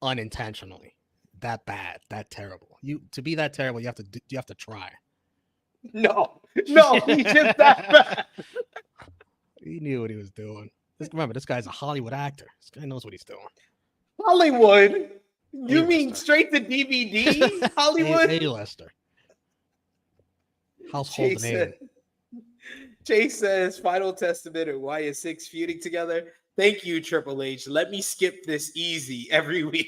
unintentionally. That bad, that terrible. To be that terrible, you have to try. No, he's just that bad. He knew what he was doing. Remember, this guy's a Hollywood actor. This guy knows what he's doing. Hollywood? You mean straight to DVD? Hollywood? A-lister. Household name. Chase says, Final Testament and Wyatt 6 feuding together. Thank you, Triple H. Let me skip this easy every week.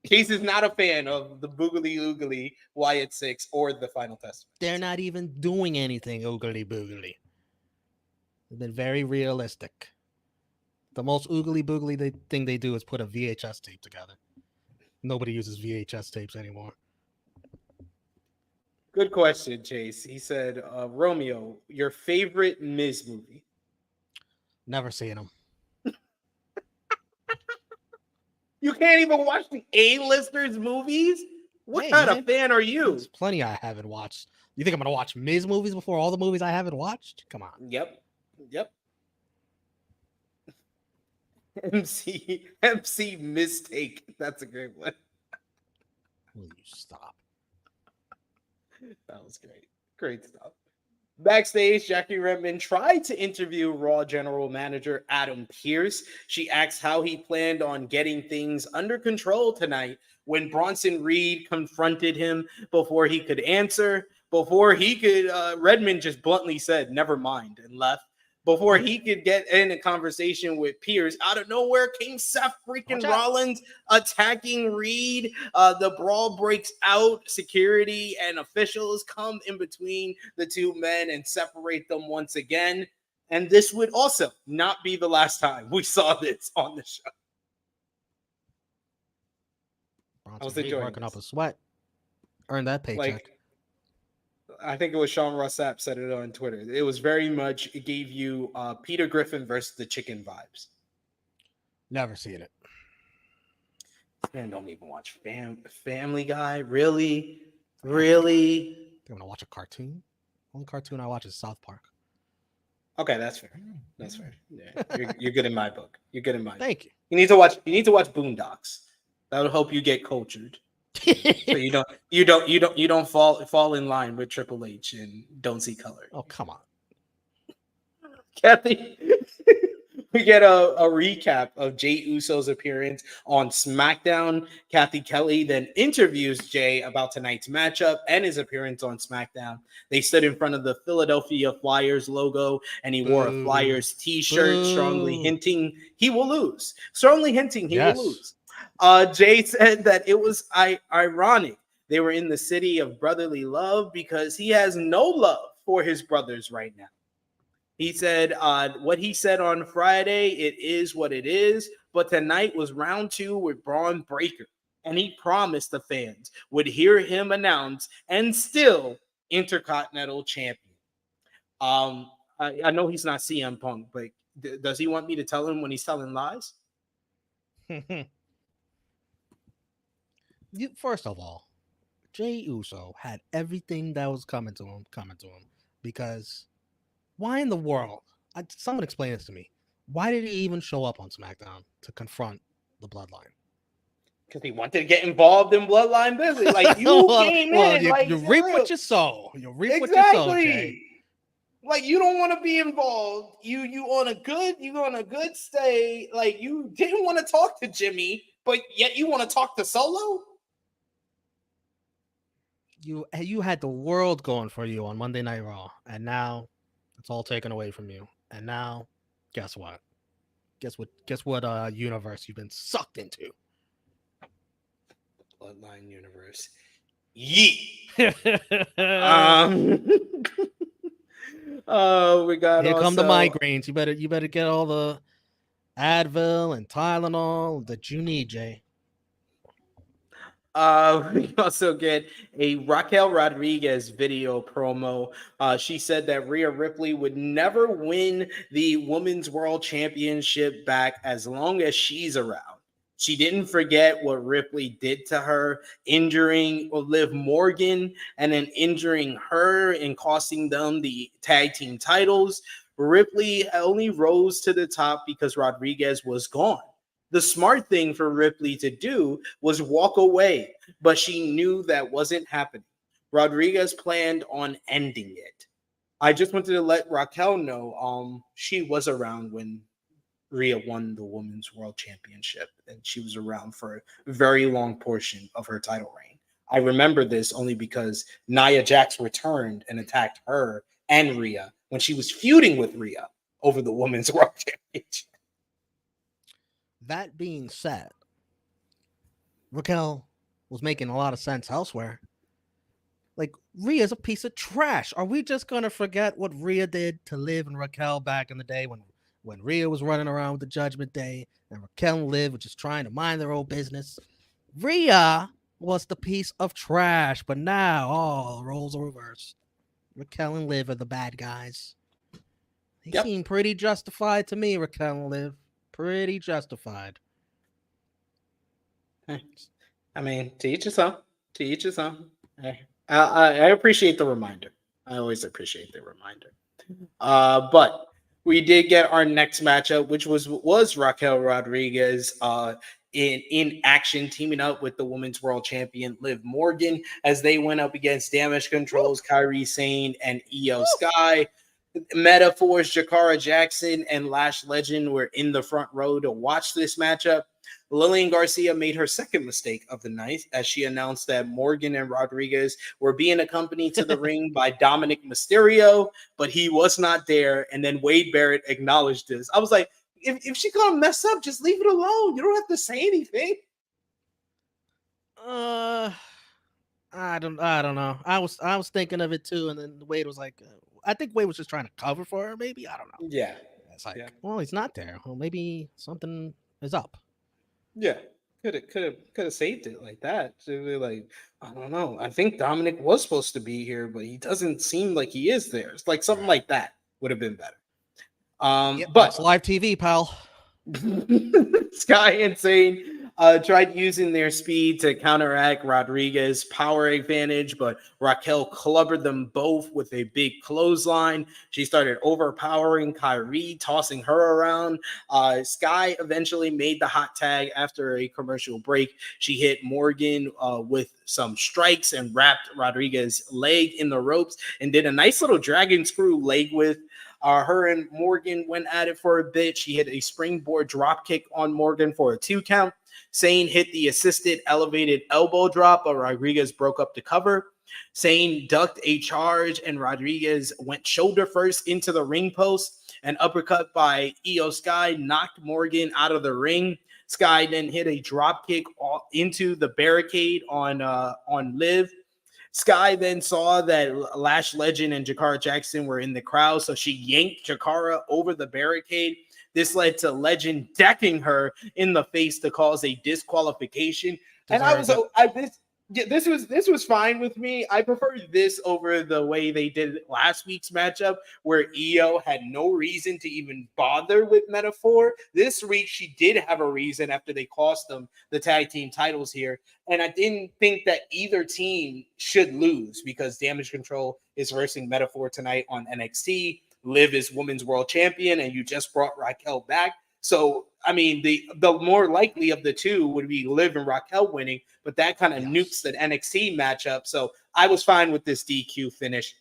Chase is not a fan of the Boogly Oogly Wyatt 6 or the Final Testament. They're not even doing anything oogly boogly. They've been very realistic. The most oogly boogly thing they do is put a VHS tape together. Nobody uses VHS tapes anymore. Good question, Chase. He said, Romeo, your favorite Miz movie? Never seen them. You can't even watch the A-listers movies? What kind of fan are you? There's plenty I haven't watched. You think I'm going to watch Miz movies before all the movies I haven't watched? Come on. Yep. MC Mistake. That's a great one. Will you stop? That was great. Great stuff. Backstage, Jackie Redmond tried to interview Raw General Manager Adam Pearce. She asked how he planned on getting things under control tonight when Bronson Reed confronted him before he could answer. Redmond just bluntly said, never mind, and left. Before he could get in a conversation with Pierce, out of nowhere came Seth freaking Rollins attacking Reed. The brawl breaks out. Security and officials come in between the two men and separate them once again. And this would also not be the last time we saw this on the show. I was working up a sweat. Earned that paycheck. I think it was Sean Rossap said it on Twitter. It was very much, it gave you Peter Griffin versus the Chicken vibes. Never seen it. Man, don't even watch Family Guy. Really? Really? You want to watch a cartoon? Only cartoon I watch is South Park. Okay, that's fair. That's fair. Yeah, you're good in my book. You're good in my book. Thank you. You need to watch Boondocks. That'll help you get cultured. So you don't fall in line with Triple H and don't see color. Oh, come on. Kathy We get a recap of Jey Uso's appearance on SmackDown. Kathy Kelly then interviews Jey about tonight's matchup and his appearance on SmackDown. They stood in front of the Philadelphia Flyers logo, and he wore a Flyers t-shirt, strongly hinting he will lose. Yes. Jey said that it was ironic they were in the city of brotherly love because he has no love for his brothers right now. He said what he said on Friday, it is what it is, but tonight was round 2 with Bron Breakker, and he promised the fans would hear him announce and still Intercontinental Champion. I know he's not CM Punk, but does he want me to tell him when he's telling lies? First of all, Jey Uso had everything that was coming to him, because why in the world? Someone explain this to me. Why did he even show up on SmackDown to confront the Bloodline? Because he wanted to get involved in Bloodline business. Like, you came in. You reap what you sow. You reap what you sow, Jey. Like, you don't want to be involved. You on a good stay. Like, you didn't want to talk to Jimmy, but yet you want to talk to Solo? You had the world going for you on Monday Night Raw, and now it's all taken away from you. And now, guess what? Guess what universe you've been sucked into? Bloodline universe. Yeet. We got here come the migraines. You better get all the Advil and Tylenol that you need, Jey. We also get a Raquel Rodriguez video promo. She said that Rhea Ripley would never win the Women's World Championship back as long as she's around. She didn't forget what Ripley did to her, injuring Liv Morgan and then injuring her and costing them the tag team titles. Ripley only rose to the top because Rodriguez was gone. The smart thing for Ripley to do was walk away, but she knew that wasn't happening. Rodriguez planned on ending it. I just wanted to let Raquel know she was around when Rhea won the Women's World Championship, and she was around for a very long portion of her title reign. I remember this only because Nia Jax returned and attacked her and Rhea when she was feuding with Rhea over the Women's World Championship. That being said, Raquel was making a lot of sense elsewhere. Like, Rhea's a piece of trash. Are we just going to forget what Rhea did to Liv and Raquel back in the day when Rhea was running around with the Judgment Day and Raquel and Liv were just trying to mind their own business? Rhea was the piece of trash, but now, roles are reversed. Raquel and Liv are the bad guys. They seem pretty justified to me, Raquel and Liv. Pretty justified. I mean, to each his own. To each his own. I appreciate the reminder. I always appreciate the reminder. But we did get our next matchup, which was Raquel Rodriguez in action, teaming up with the Women's World Champion Liv Morgan as they went up against Damage Control's Kairi Sane and Io Sky. Metaphors, Jakara Jackson, and Lash Legend were in the front row to watch this matchup. Lillian Garcia made her second mistake of the night as she announced that Morgan and Rodriguez were being accompanied to the ring by Dominic Mysterio, but he was not there. And then Wade Barrett acknowledged this. I was like, if she's gonna mess up, just leave it alone. You don't have to say anything. I don't know. I was thinking of it too, and then Wade was like, I think Wade was just trying to cover for her. Maybe, I don't know. Yeah, it's like, well, he's not there. Well, maybe something is up. Yeah, could have saved it like that. So like, I don't know. I think Dominic was supposed to be here, but he doesn't seem like he is there. It's like something like that would have been better. But it's live TV, pal. Sky and Sane tried using their speed to counteract Rodriguez's power advantage, but Raquel clubbered them both with a big clothesline. She started overpowering Kairi, tossing her around. Sky eventually made the hot tag after a commercial break. She hit Morgan with some strikes and wrapped Rodriguez's leg in the ropes and did a nice little dragon screw leg whip. Her and Morgan went at it for a bit. She hit a springboard drop kick on Morgan for a 2 count. Sane hit the assisted elevated elbow drop, but Rodriguez broke up the cover. Sane ducked a charge, and Rodriguez went shoulder first into the ring post. An uppercut by Io Sky knocked Morgan out of the ring. Sky then hit a drop kick into the barricade on Liv. Sky then saw that Lash Legend and Jakara Jackson were in the crowd, so she yanked Jakara over the barricade. This led to Legend decking her in the face to cause a disqualification. And this was fine with me. I preferred this over the way they did last week's matchup, where Io had no reason to even bother with Metaphor. This week, she did have a reason after they cost them the tag team titles here. And I didn't think that either team should lose because Damage Control is versing Metaphor tonight on NXT. Liv is Women's World Champion, and you just brought Raquel back. So, I mean, the more likely of the two would be Liv and Raquel winning, but that kind of nukes the NXT matchup. So I was fine with this DQ finish.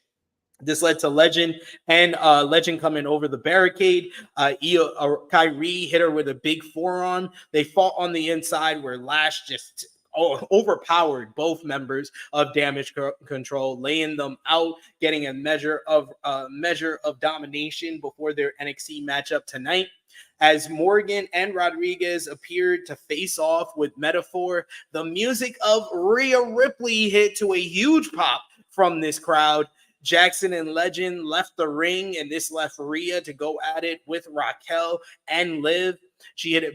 This led to Legend and Legend coming over the barricade. Kyrie hit her with a big forearm. They fought on the inside where Lash just overpowered both members of Damage Control, laying them out, getting a measure of domination before their NXT matchup tonight. As Morgan and Rodriguez appeared to face off with Metaphor, the music of Rhea Ripley hit to a huge pop from this crowd. Jackson and Legend left the ring, and this left Rhea to go at it with Raquel and Liv. She hit a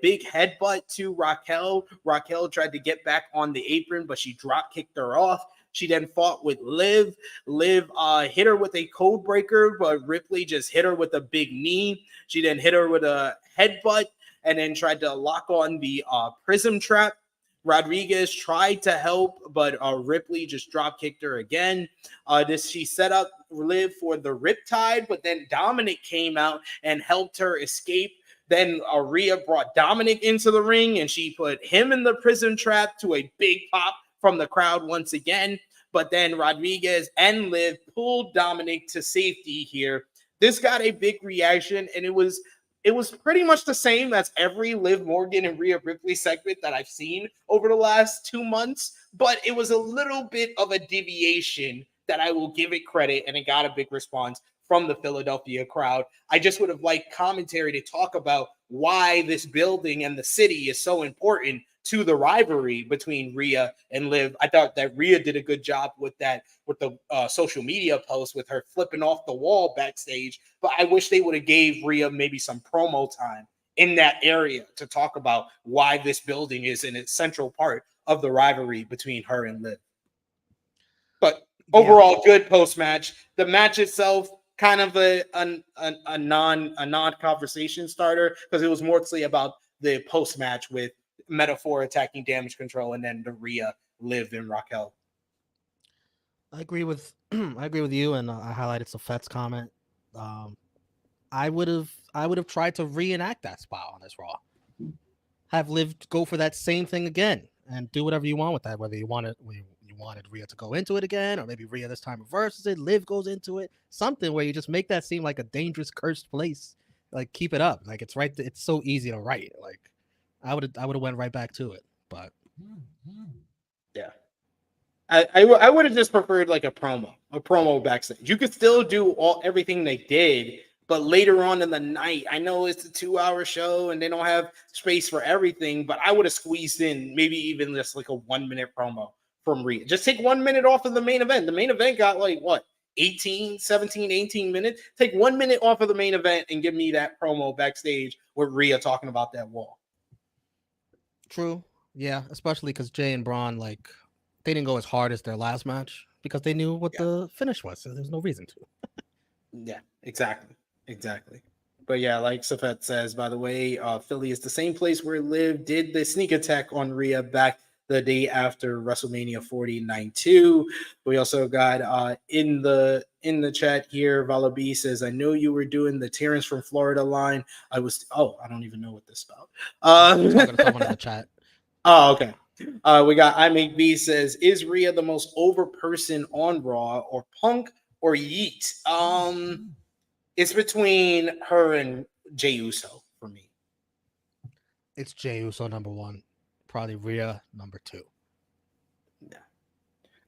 big headbutt to Raquel. Raquel tried to get back on the apron, but she drop kicked her off. She then fought with Liv. Liv hit her with a code breaker, but Ripley just hit her with a big knee. She then hit her with a headbutt and then tried to lock on the prism trap. Rodriguez tried to help, but Ripley just drop kicked her again. She set up Liv for the Riptide, but then Dominic came out and helped her escape. Then Rhea brought Dominic into the ring, and she put him in the prison trap to a big pop from the crowd once again. But then Rodriguez and Liv pulled Dominic to safety here. This got a big reaction, and it was pretty much the same as every Liv Morgan and Rhea Ripley segment that I've seen over the last 2 months. But it was a little bit of a deviation that I will give it credit, and it got a big response from the Philadelphia crowd. I just would have liked commentary to talk about why this building and the city is so important to the rivalry between Rhea and Liv. I thought that Rhea did a good job with the social media post with her flipping off the wall backstage, but I wish they would have gave Rhea maybe some promo time in that area to talk about why this building is an essential part of the rivalry between her and Liv. But overall, good post-match. The match itself, kind of a non-conversation starter, because it was mostly about the post-match with Metaphor attacking Damage Control and then the Rhea, Liv, and Raquel. I agree with you, and I highlighted Seth's comment. I would have tried to reenact that spot on this Raw. Have Liv go for that same thing again and do whatever you want with that. Whether you wanted Rhea to go into it again, or maybe Rhea this time reverses it, Liv goes into it. Something where you just make that seem like a dangerous, cursed place. Like, keep it up. Like, it's right. It's so easy to write. Like, I would have went right back to it. But yeah, I would have just preferred like a promo backstage. You could still do everything they did, but later on in the night, I know it's a 2-hour show and they don't have space for everything, but I would have squeezed in maybe even just like a 1-minute promo from Rhea. Just take 1 minute off of the main event. The main event got like what, 18 minutes. Take 1 minute off of the main event and give me that promo backstage with Rhea talking about that wall. True. Yeah, especially because Jey and Bron, like, they didn't go as hard as their last match because they knew what the finish was, so there's no reason to. Yeah, exactly. But yeah, like Seth says, by the way, Philly is the same place where Liv did the sneak attack on Rhea back the day after WrestleMania 49-2. We also got in the chat here, Vala B says, I know you were doing the Terrence from Florida line. I don't even know what this about. Talking to someone in the chat. Oh, okay. We got I Make B says, is Rhea the most over person on Raw, or Punk, or Yeet? It's between her and Jey Uso for me. It's Jey Uso number 1, probably Rhea number 2. Yeah.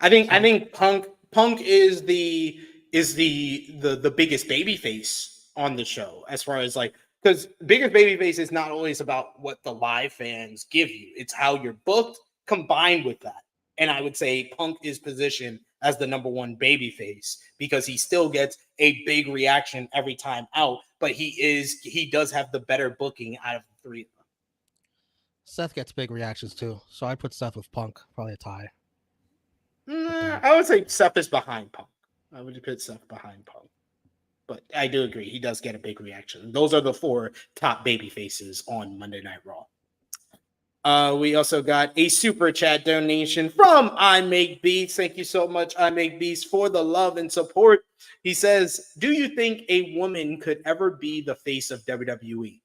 I think Punk is the biggest babyface on the show, as far as like, because biggest babyface is not always about what the live fans give you. It's how you're booked combined with that. And I would say Punk is positioned as the number 1 babyface because he still gets a big reaction every time out, but he does have the better booking out of the 3 of them. Seth gets big reactions too, so I put Seth with Punk, probably a tie. I would say Seth is behind Punk. I would put Seth behind Punk. But I do agree, he does get a big reaction. Those are the 4 top baby faces on Monday Night Raw. We also got a super chat donation from I Make Beats. Thank you so much, I Make Beats, for the love and support. He says, do you think a woman could ever be the face of WWE?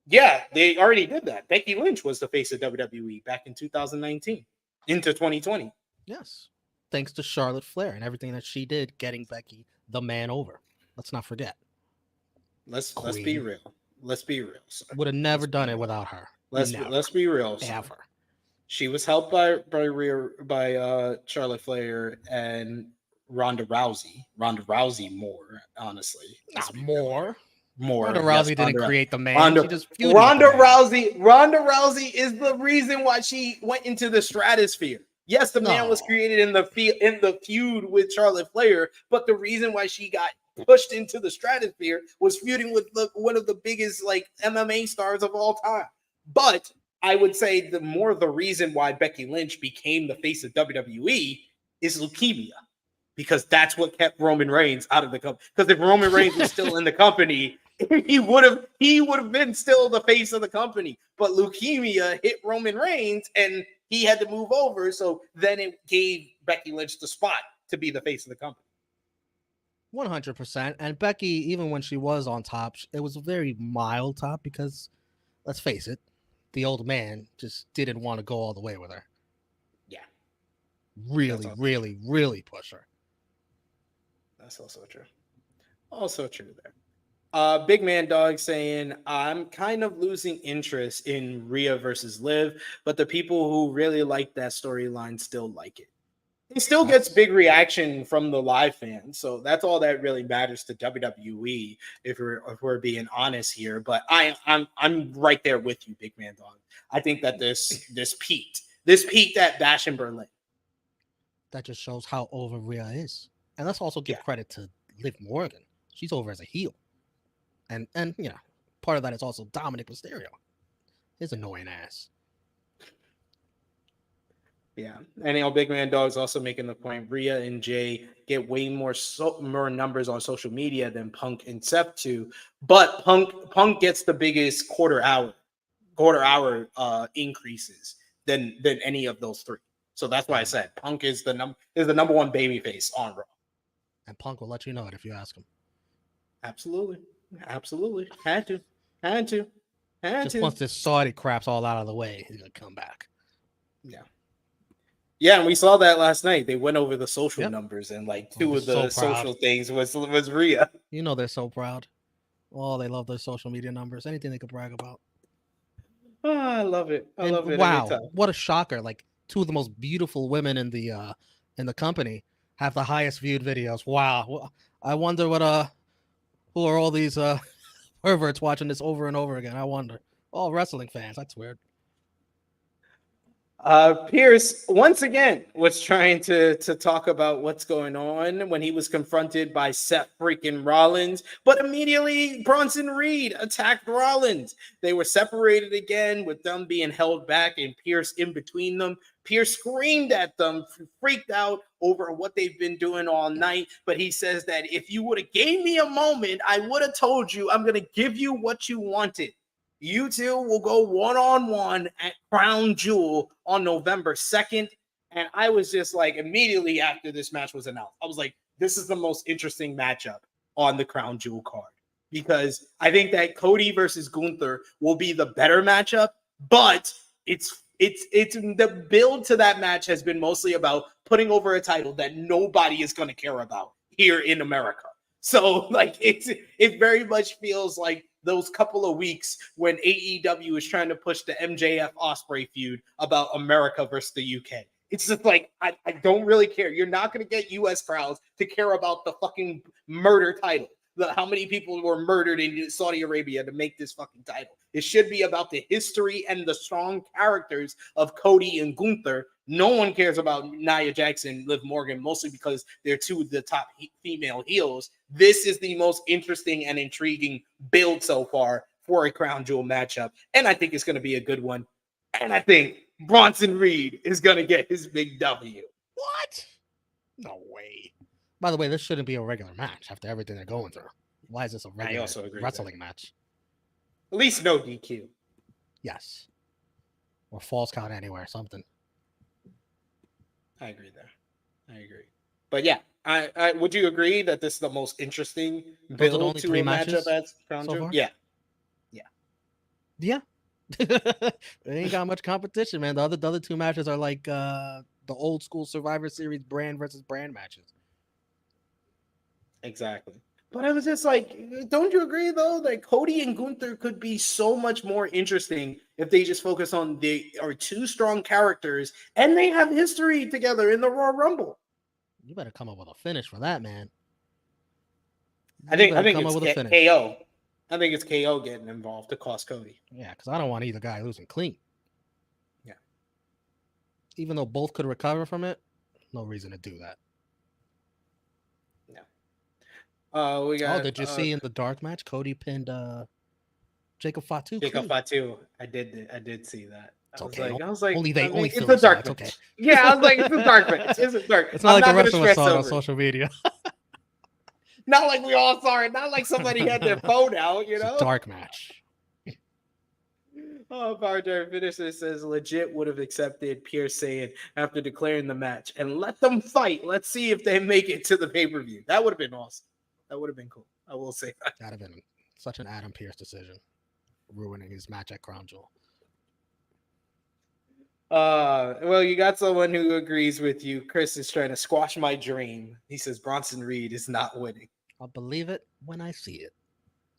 Yeah, they already did that. Becky Lynch was the face of WWE back in 2019 into 2020. Yes. Thanks to Charlotte Flair and everything that she did getting Becky the man over. Let's not forget. Let's be real. Let's be real. Would have never done it without her. Let's be real. Ever. She was helped by Charlotte Flair and Ronda Rousey. Ronda Rousey more, honestly. Not more. Ronda Rousey didn't create the man. Ronda Rousey is the reason why she went into the stratosphere. Yes, the man was created in the feud with Charlotte Flair, but the reason why she got pushed into the stratosphere was feuding with one of the biggest like MMA stars of all time. But I would say the reason why Becky Lynch became the face of WWE is leukemia, because that's what kept Roman Reigns out of the company. Because if Roman Reigns was still in the company, he would have been still the face of the company. But leukemia hit Roman Reigns and he had to move over. So then it gave Becky Lynch the spot to be the face of the company. 100%. And Becky, even when she was on top, it was a very mild top because, let's face it, the old man just didn't want to go all the way with her. Yeah. Really push her. That's also true. Also true there. Big Man Dog saying, I'm kind of losing interest in Rhea versus Liv, but the people who really like that storyline still like it. It still gets big reaction from the live fans, so that's all that really matters to WWE. If we're being honest here, but I'm right there with you, Big Man Dog. I think that this peaked at Bash in Berlin. That just shows how over Rhea is, and let's also give credit to Liv Morgan. She's over as a heel. And you know, part of that is also Dominic Mysterio. His annoying ass. Yeah, and Big Man Dog's also making the point. Rhea and Jey get way more numbers on social media than Punk and Seth do, but Punk gets the biggest quarter hour increases than any of those 3. So that's why I said Punk is the number 1 babyface on Raw. And Punk will let you know it if you ask him. Absolutely. Had to. Once this Saudi crap's all out of the way, he's gonna come back. Yeah, and we saw that last night. They went over the social numbers, and like 2 of the social things was Rhea. You know they're so proud. Oh, they love their social media numbers. Anything they could brag about. Oh, I love it. I love it. Wow, what a shocker! Like 2 of the most beautiful women in the company have the highest viewed videos. Wow, I wonder what who are all these perverts watching this over and over again? I wonder. All wrestling fans. That's weird. Pierce once again was trying to talk about what's going on when he was confronted by Seth freaking Rollins, but immediately Bronson Reed attacked Rollins. They were separated again with them being held back and Pierce in between them. Pierce screamed at them, freaked out over what they've been doing all night, but he says that if you would have gave me a moment, I would have told you I'm going to give you what you wanted. You 2 will go one-on-one at Crown Jewel on November 2nd. And I was just like, immediately after this match was announced, I was like, this is the most interesting matchup on the Crown Jewel card. Because I think that Cody versus Gunther will be the better matchup, but it's the build to that match has been mostly about putting over a title that nobody is going to care about here in America. So like it very much feels like those couple of weeks when AEW is trying to push the MJF Ospreay feud about America versus the UK. It's just like I don't really care. You're not going to get US crowds to care about the fucking murder title. How many people were murdered in Saudi Arabia to make this fucking title. It should be about the history and the strong characters of Cody and Gunther. No one cares about Nia Jackson, Liv Morgan, mostly because they're two of the top female heels. This is the most interesting and intriguing build so far for a crown jewel matchup, and I think it's going to be a good one. And I think Bronson Reed is going to get his big W. What? No way. By the way, this shouldn't be a regular match after everything they're going through. Why is this a regular wrestling match? At least no DQ. Yes. Or false count anywhere, something. I agree there. I agree. But yeah, I would you agree that this is the most interesting build to a matchup at Crown Jewel? Yeah. Yeah. They ain't got much competition, man. The other two matches are like the old school Survivor Series brand versus brand matches. Exactly. But I was just like, don't you agree though that Cody and Gunther could be so much more interesting if they just focus on they are two strong characters and they have history together in the Royal Rumble? You better come up with a finish for that, man. I think it's KO. I think it's KO getting involved to cost Cody. Yeah, because I don't want either guy losing clean. Yeah. Even though both could recover from it, no reason to do that. We got. Did you see in the dark match Cody pinned Jacob Fatu? Jacob Fatu. I did see that. I was like, only it's a dark match. Okay. Yeah, I was like, it's a dark match. It's dark. It's not like the rest of us saw it on social media. Not like we all saw it. Not like somebody had their phone out. You know, it's a dark match. Oh, Power Finisher says legit would have accepted Pierce saying after declaring the match and let them fight. Let's see if they make it to the pay-per-view. That would have been awesome. That would have been cool. I will say that. That'd have been such an Adam Pearce decision, ruining his match at Crown Jewel. Well, you got someone who agrees with you. Chris is trying to squash my dream. He says Bronson Reed is not winning. I'll believe it when I see it.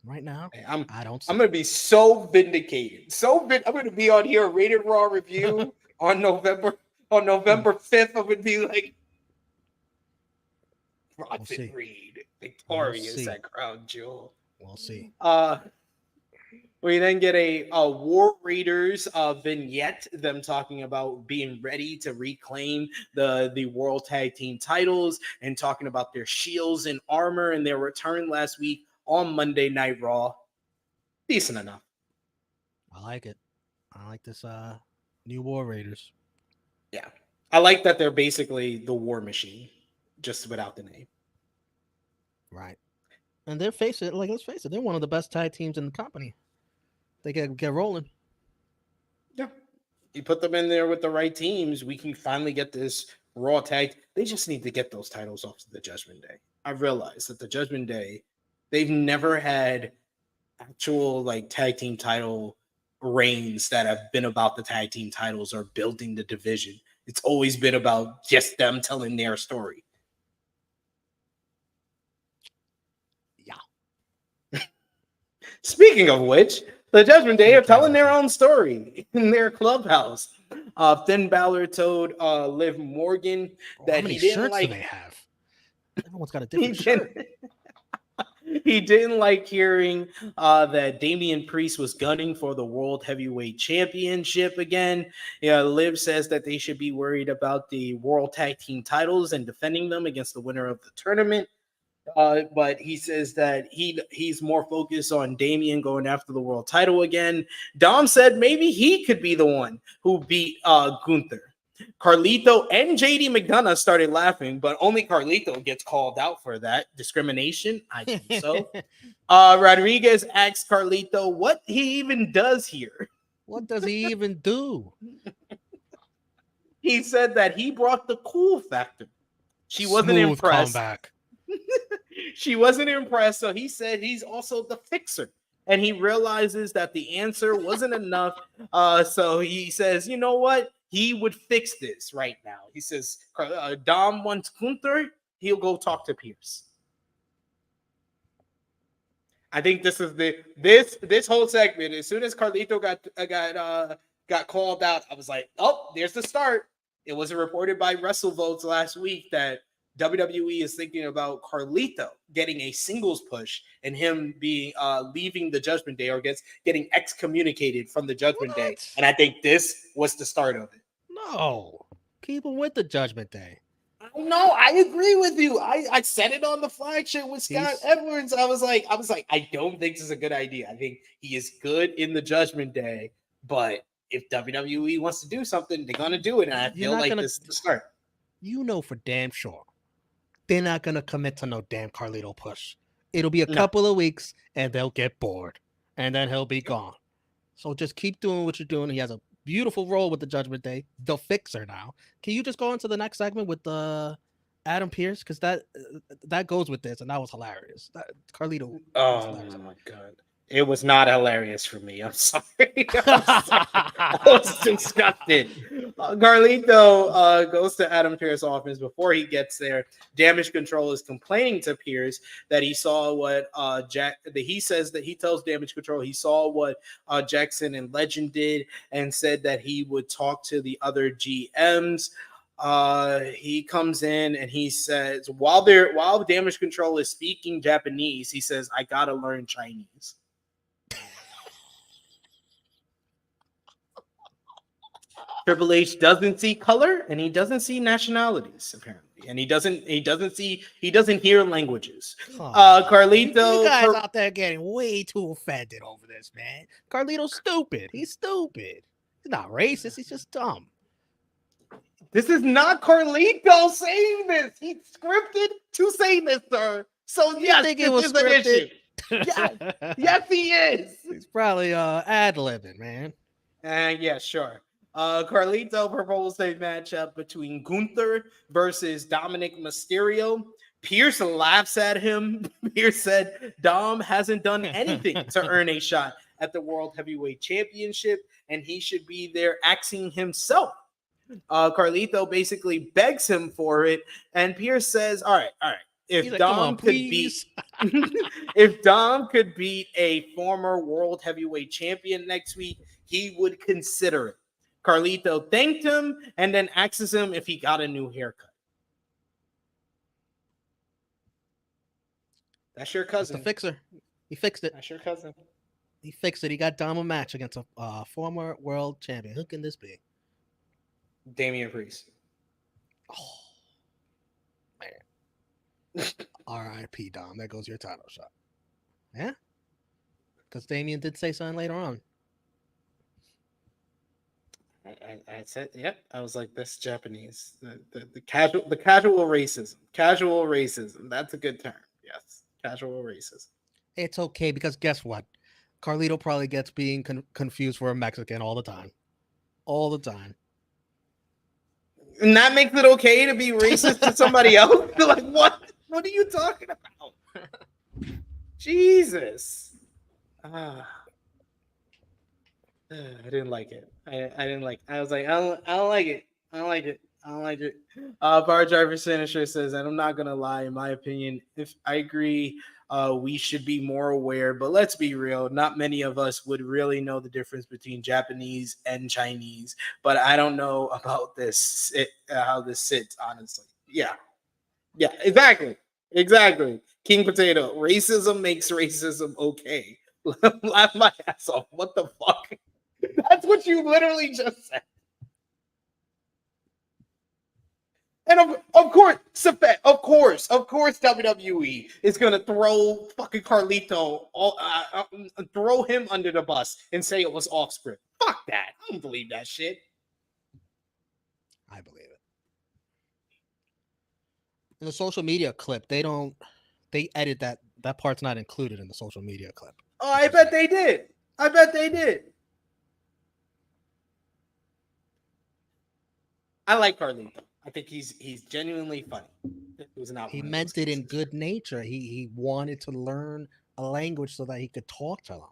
Right now, I don't. I'm going to be so vindicated. I'm going to be on here, Rated Raw review on November 5th. I'm going to be like, Bronson Reed victorious at Crown Jewel. We'll see. We then get a War Raiders vignette, them talking about being ready to reclaim the World Tag Team titles and talking about their shields and armor and their return last week on Monday Night Raw. Decent enough. I like it. I like this new War Raiders. Yeah. I like that they're basically the War Machine, just without the name. Right. And let's face it, they're one of the best tag teams in the company. They get rolling. Yeah. You put them in there with the right teams, we can finally get this Raw tag. They just need to get those titles off to the Judgment Day. I realized that the Judgment Day, they've never had actual like tag team title reigns that have been about the tag team titles or building the division. It's always been about just them telling their story. Yeah. Speaking of which, the Judgment Day are telling their own story in their clubhouse. Finn Balor told Liv Morgan that how many shirts do they have? Everyone's got a different shirt. He didn't like hearing that Damian Priest was gunning for the World Heavyweight Championship again. Yeah, Liv says that they should be worried about the World Tag Team titles and defending them against the winner of the tournament. But he says that he's more focused on Damian going after the world title again. Dom said maybe he could be the one who beat Gunther. Carlito and JD McDonough started laughing, but only Carlito gets called out for that discrimination. I think so. Rodriguez asked Carlito what he even does here. What does he even do? He said that he brought the cool factor. She wasn't impressed. Comeback. She wasn't impressed, so he said he's also the fixer. And he realizes that the answer wasn't enough. So he says, you know what? He would fix this right now. He says, Dom wants Gunther. He'll go talk to Pierce. I think this is this whole segment. As soon as Carlito got called out, I was like, oh, there's the start. It was reported by WrestleVotes last week that WWE is thinking about Carlito getting a singles push and him being leaving the Judgment Day or getting excommunicated from the Judgment Day. And I think this was the start of it. No, keep him with the Judgment Day. No, I agree with you. I said it on the flagship with Scott Edwards. I was like, I don't think this is a good idea. I think he is good in the Judgment Day, but if WWE wants to do something, they're gonna do it. And I feel like this is the start. You know for damn sure they're not gonna commit to no damn Carlito push. It'll be a couple of weeks and they'll get bored, and then he'll be gone. So just keep doing what you're doing. He has a beautiful role with the Judgment Day, the Fixer. Now, can you just go into the next segment with Adam Pearce, because that goes with this, and that was hilarious. Carlito. Oh my god, it was not hilarious for me. I'm sorry. I was disgusted. Carlito goes to Adam Pearce's office. Before he gets there, Damage Control is complaining to Pearce that he saw what he says that he tells Damage Control he saw what Jackson and Legend did and said that he would talk to the other GMs. He comes in and he says, while Damage Control is speaking Japanese, he says, I gotta learn Chinese. Triple H doesn't see color and he doesn't see nationalities, apparently, and he doesn't hear languages. Carlito, you guys out there getting way too offended over this, man. Carlito's stupid. He's stupid. He's not racist. He's just dumb. This is not Carlito saying this. He's scripted to say this, sir. So yes, think it was is an issue. Yes, he is. He's probably ad-libbing, man. Yeah, sure. Carlito proposed a matchup between Gunther versus Dominic Mysterio. Pierce laughs at him. Pierce said Dom hasn't done anything to earn a shot at the World Heavyweight Championship, and he should be there axing himself. Carlito basically begs him for it, and Pierce says, all right. If Dom could beat a former World Heavyweight Champion next week, he would consider it. Carlito thanked him and then asks him if he got a new haircut. That's your cousin. That's the Fixer. He fixed it. That's your cousin. He fixed it. He got Dom a match against a former world champion. Who can this be? Damian Priest. Oh, man. R.I.P. Dom. There goes your title shot. Yeah? Because Damian did say something later on. I said, yep. I was like, that's Japanese. The casual racism. Casual racism. That's a good term. Yes. Casual racism. It's okay, because guess what? Carlito probably gets being confused for a Mexican all the time. All the time. And that makes it okay to be racist to somebody else? Like, what? What are you talking about? Jesus. I didn't like it. I didn't like it. I was like, I don't like it. I don't like it. I don't like it. Bar Driver Sinister says, and I'm not gonna lie, in my opinion, if I agree, we should be more aware, but let's be real, not many of us would really know the difference between Japanese and Chinese, but I don't know about this, how this sits, honestly. Yeah, exactly. King Potato, racism makes racism okay. Laugh my ass off. What the fuck? That's what you literally just said. And of course, WWE is gonna throw fucking Carlito, throw him under the bus and say it was off script. Fuck that! I don't believe that shit. I believe it. In the social media clip, they edit that part's not included in the social media clip. Oh, I bet they did. I like Carlito. I think he's genuinely funny. It was not. He meant it in good nature. He wanted to learn a language so that he could talk to them.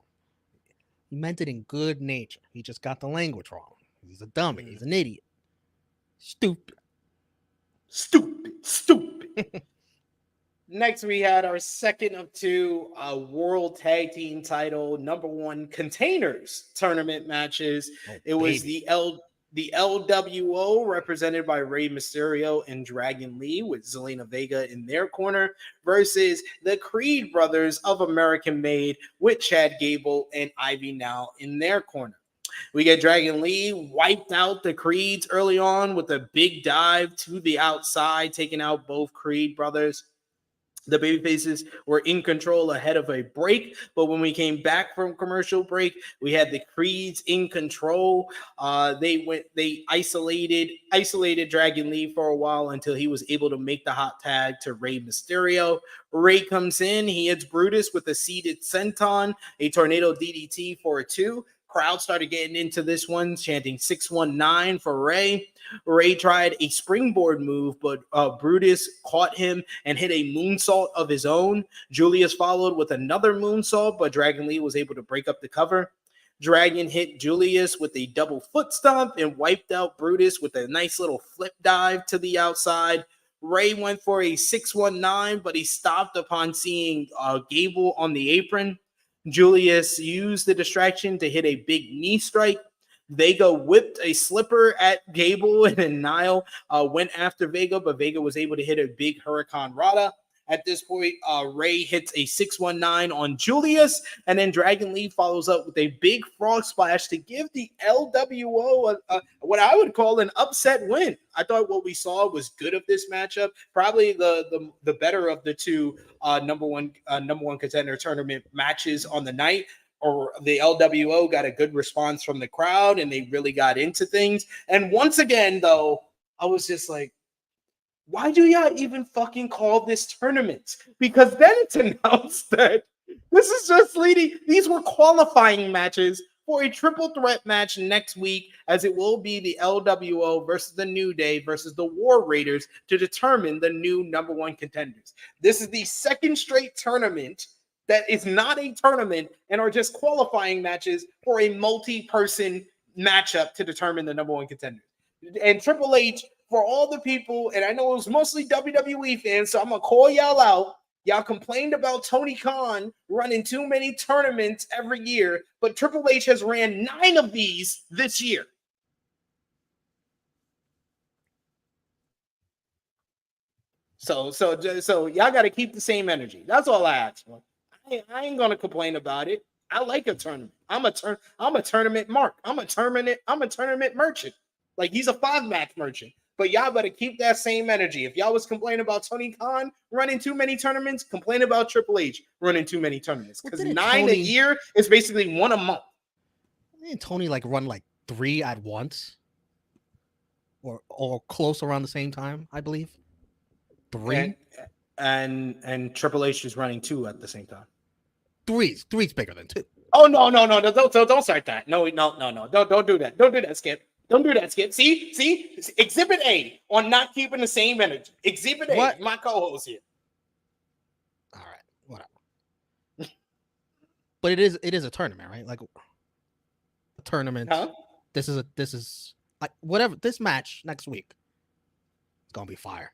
He meant it in good nature. He just got the language wrong. He's a dummy. He's an idiot. Stupid. Next, we had our second of two World Tag Team Title #1 Containers tournament matches. It was the LWO represented by Rey Mysterio and Dragon Lee with Zelina Vega in their corner versus the Creed brothers of American Made with Chad Gable and Ivy Now in their corner. We get Dragon Lee wiped out the Creeds early on with a big dive to the outside, taking out both Creed brothers. The babyfaces were in control ahead of a break, but when we came back from commercial break, we had the Creeds in control. They isolated Dragon Lee for a while until he was able to make the hot tag to Rey Mysterio. Rey comes in, he hits Brutus with a seated senton, a tornado DDT for a 2. Crowd started getting into this one, chanting 619 for Rey. Rey tried a springboard move, but Brutus caught him and hit a moonsault of his own. Julius followed with another moonsault, but Dragon Lee was able to break up the cover. Dragon hit Julius with a double foot stomp and wiped out Brutus with a nice little flip dive to the outside. Rey went for a 619, but he stopped upon seeing Gable on the apron. Julius used the distraction to hit a big knee strike. Vega whipped a slipper at Gable, and then Nile went after Vega, but Vega was able to hit a big Hurricane Rana. At this point, Rey hits a 619 on Julius, and then Dragon Lee follows up with a big frog splash to give the LWO what I would call an upset win. I thought what we saw was good of this matchup. Probably the better of the two number one contender tournament matches on the night. Or the LWO got a good response from the crowd, and they really got into things. And once again, though, I was just like, why do y'all even fucking call this tournament? Because then it's announced that this is just leading. These were qualifying matches for a triple threat match next week, as it will be the LWO versus the New Day versus the War Raiders to determine the new number one contenders. This is the second straight tournament that is not a tournament and are just qualifying matches for a multi-person matchup to determine the number one contenders. And Triple H, for all the people, and I know it was mostly WWE fans, so I'm going to call y'all out. Y'all complained about Tony Khan running too many tournaments every year, but Triple H has ran 9 of these this year. So y'all got to keep the same energy. That's all I ask for. I ain't gonna complain about it. I like a tournament. I'm a tournament mark. I'm a tournament merchant. Like, he's a 5-match merchant. But y'all better keep that same energy. If y'all was complaining about Tony Khan running too many tournaments, complain about Triple H running too many tournaments. Because 9 a year is basically 1 a month. Didn't Tony run 3 at once? Or close around the same time, I believe. 3? And Triple H is running 2 at the same time. 3's bigger than 2. Oh no! Don't start that. No! Don't do that. Don't do that, Skip. Don't do that, Skip. See? Exhibit A on not keeping the same energy. Exhibit A, what? My co-host here. All right, whatever. But it is a tournament, right? Like a tournament. Huh? This is whatever. This match next week, it's gonna be fire.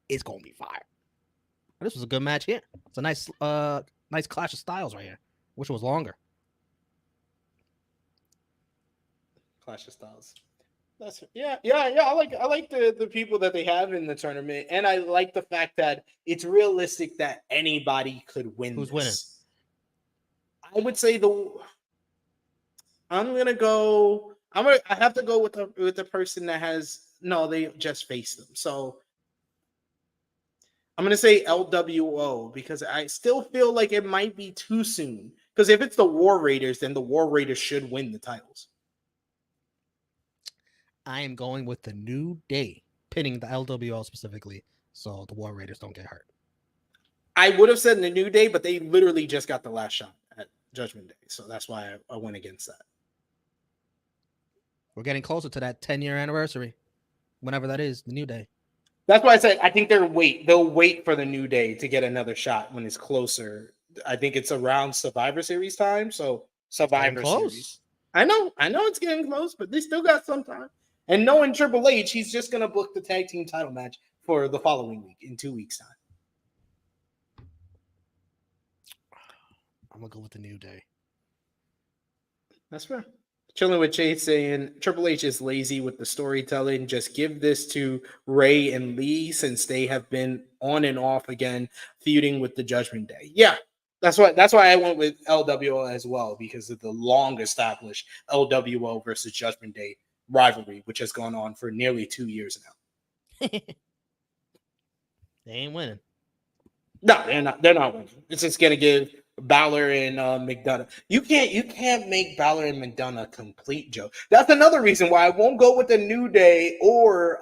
It's gonna be fire. This was a good match here. It's a nice clash of styles right here. Wish it was longer. Clash of styles. Yeah. I like the people that they have in the tournament, and I like the fact that it's realistic that anybody could win. Who's winning? I would say I have to go with the person that has they just faced them. So I'm going to say LWO because I still feel like it might be too soon. Because if it's the War Raiders, then the War Raiders should win the titles. I am going with the New Day, pinning the LWO specifically, so the War Raiders don't get hurt. I would have said the New Day, but they literally just got the last shot at Judgment Day. So that's why I went against that. We're getting closer to that 10-year anniversary. Whenever that is, the New Day. That's why I said I think they'll wait for the New Day to get another shot when it's closer. I think it's around Survivor Series time. So Survivor Series. I know it's getting close, but they still got some time. And knowing Triple H, he's just gonna book the tag team title match for the following week in 2 weeks' time. I'm gonna go with the New Day. That's fair. Chilling with Chase saying Triple H is lazy with the storytelling. Just give this to Ray and Lee since they have been on and off again, feuding with the Judgment Day. Yeah, that's why I went with LWO as well, because of the long established LWO versus Judgment Day rivalry, which has gone on for nearly 2 years now. They ain't winning. No, they're not winning. It's just gonna give Balor and McDonough. You can't make Balor and McDonough a complete joke. That's another reason why I won't go with the New Day or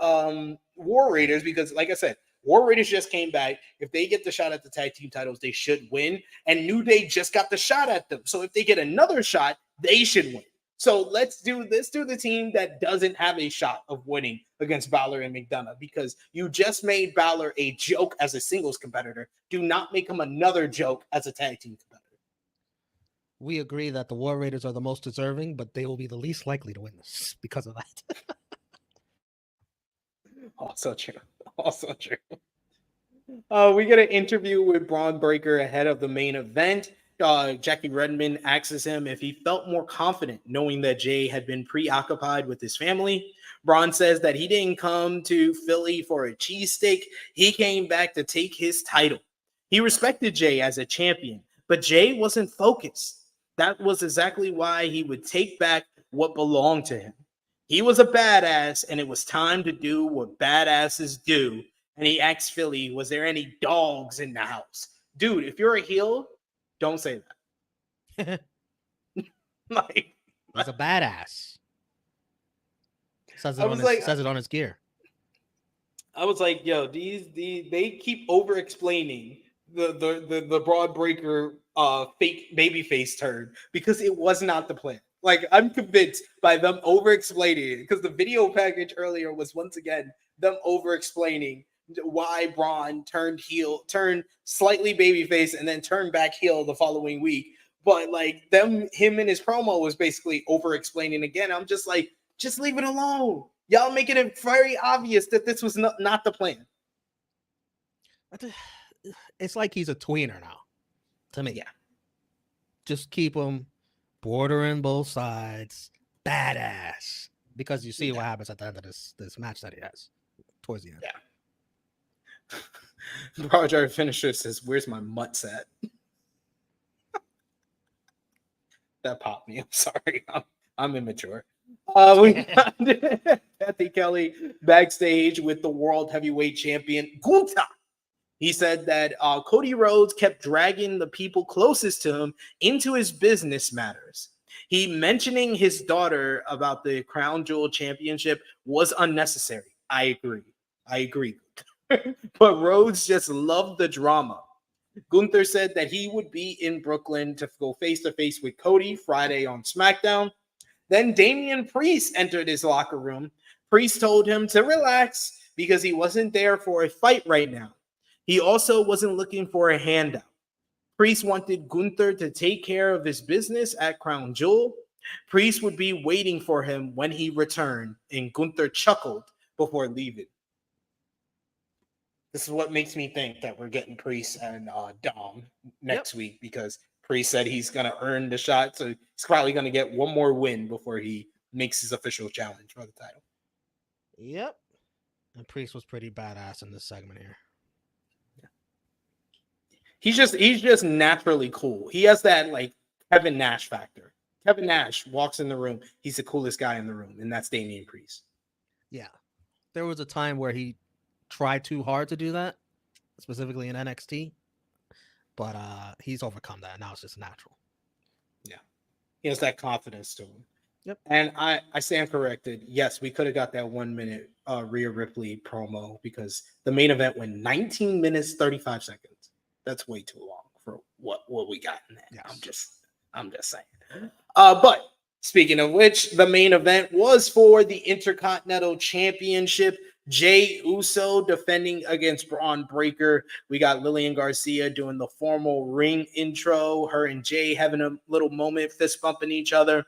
War Raiders, because like I said, War Raiders just came back. If they get the shot at the tag team titles, they should win. And New Day just got the shot at them. So if they get another shot, they should win. So let's do the team that doesn't have a shot of winning against Balor and McDonough, because you just made Balor a joke as a singles competitor. Do not make him another joke as a tag team competitor. We agree that the War Raiders are the most deserving, but they will be the least likely to win this because of that. Also true. Also true. We get an interview with Bron Breakker ahead of the main event. Jackie Redmond asks him if he felt more confident knowing that Jey had been preoccupied with his family. Bron says that he didn't come to Philly for a cheesesteak. He came back to take his title. He respected Jey as a champion, but Jey wasn't focused. That was exactly why he would take back what belonged to him. He was a badass, and it was time to do what badasses do. And he asked Philly, was there any dogs in the house? Dude, if you're a heel, don't say that. He's a badass. Says it on his gear. I was like, yo, they keep over explaining the Bron Breakker fake babyface turn, because it was not the plan. Like, I'm convinced by them over explaining it, because the video package earlier was once again them over explaining why Bron turned slightly babyface and then turned back heel the following week. But like him in his promo was basically over explaining again. I'm just like, just leave it alone. Y'all making it very obvious that this was not the plan. It's like he's a tweener now, to me. Yeah. Just keep him bordering both sides, badass. Because you see what happens at the end of this match that he has towards the end. Yeah. Roger Finisher says, "Where's my mutts at?" That popped me. I'm sorry. I'm immature. We got Kathy Kelly backstage with the World Heavyweight Champion Gunther. He said that Cody Rhodes kept dragging the people closest to him into his business matters. He mentioning his daughter about the Crown Jewel Championship was unnecessary. I agree. But Rhodes just loved the drama. Gunther said that he would be in Brooklyn to go face-to-face with Cody Friday on SmackDown. Then Damian Priest entered his locker room. Priest told him to relax because he wasn't there for a fight right now. He also wasn't looking for a handout. Priest wanted Gunther to take care of his business at Crown Jewel. Priest would be waiting for him when he returned, and Gunther chuckled before leaving. This is what makes me think that we're getting Priest and Dom next week, because Priest said he's going to earn the shot, so he's probably going to get one more win before he makes his official challenge for the title. Yep. And Priest was pretty badass in this segment here. He's just naturally cool. He has that like Kevin Nash factor. Kevin Nash walks in the room, he's the coolest guy in the room, and that's Damian Priest. Yeah. There was a time where he tried too hard to do that, specifically in NXT, but he's overcome that. Now it's just natural. Yeah. He has that confidence to him. Yep. And I stand corrected. Yes, we could have got that 1 minute Rhea Ripley promo, because the main event went 19 minutes, 35 seconds. That's way too long for what we got in that. Yes. I'm just saying. But speaking of which, the main event was for the Intercontinental Championship. Jey Uso defending against Bron Breakker. We got Lillian Garcia doing the formal ring intro. Her and Jey having a little moment, fist bumping each other.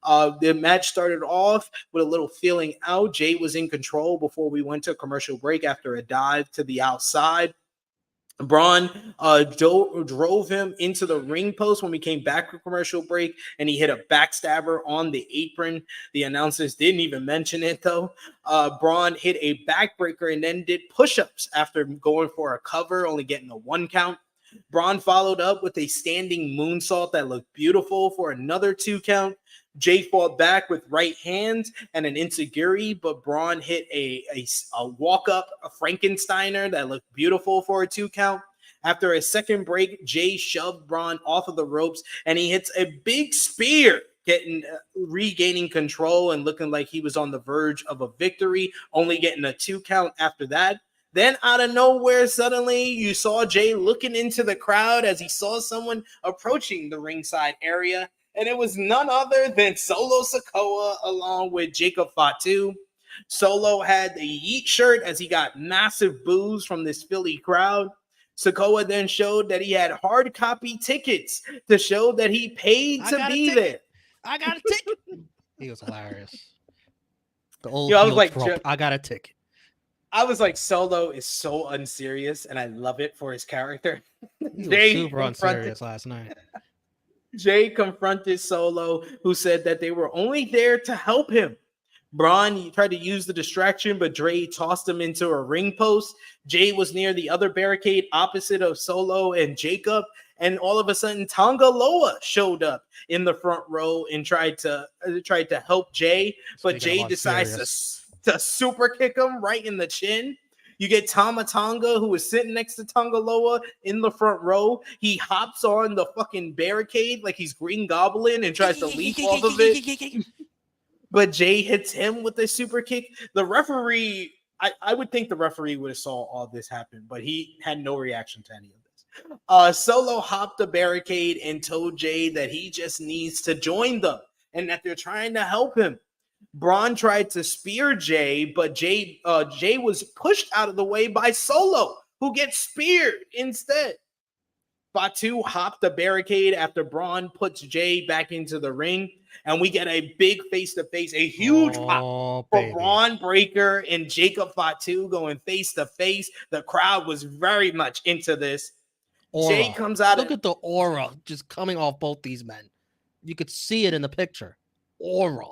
The match started off with a little feeling out. Jey was in control before we went to commercial break after a dive to the outside. Braun drove him into the ring post when we came back from commercial break, and he hit a backstabber on the apron. The announcers didn't even mention it, though. Braun hit a backbreaker and then did push-ups after going for a cover, only getting a 1 count. Braun followed up with a standing moonsault that looked beautiful for another 2 count. Jey fought back with right hands and an enziguri, but Braun hit a walk-up, a Frankensteiner that looked beautiful for a 2 count. After a second break, Jey shoved Braun off of the ropes, and he hits a big spear, regaining control and looking like he was on the verge of a victory, only getting a 2 count after that. Then out of nowhere, suddenly you saw Jey looking into the crowd as he saw someone approaching the ringside area. And it was none other than Solo Sikoa along with Jacob Fatu. Solo had the Yeet shirt as he got massive boos from this Philly crowd. Sikoa then showed that he had hard copy tickets to show that he paid to be there. I got a ticket. He was hilarious. The old I was like, I got a ticket. I was like, Solo is so unserious, and I love it for his character. He was super unserious last night. Jey confronted Solo, who said that they were only there to help him. Braun tried to use the distraction, but Jey tossed him into a ring post. Jey was near the other barricade opposite of Solo and Jacob, and all of a sudden Tonga Loa showed up in the front row and tried to help Jey, but Jey decides to super kick him right in the chin. You get Tama Tonga, who is sitting next to Tonga Loa in the front row. He hops on the fucking barricade like he's Green Goblin and tries to leap off of it. But Jey hits him with a super kick. The referee, I would think the referee would have saw all this happen, but he had no reaction to any of this. Solo hopped the barricade and told Jey that he just needs to join them and that they're trying to help him. Braun tried to spear Jey, but Jey was pushed out of the way by Solo, who gets speared instead. Fatu hopped the barricade after Braun puts Jey back into the ring, and we get a big face-to-face, a huge pop for Bron Breakker and Jacob Fatu going face-to-face. The crowd was very much into this. Jey comes out. Look at the aura just coming off both these men. You could see it in the picture. Aura.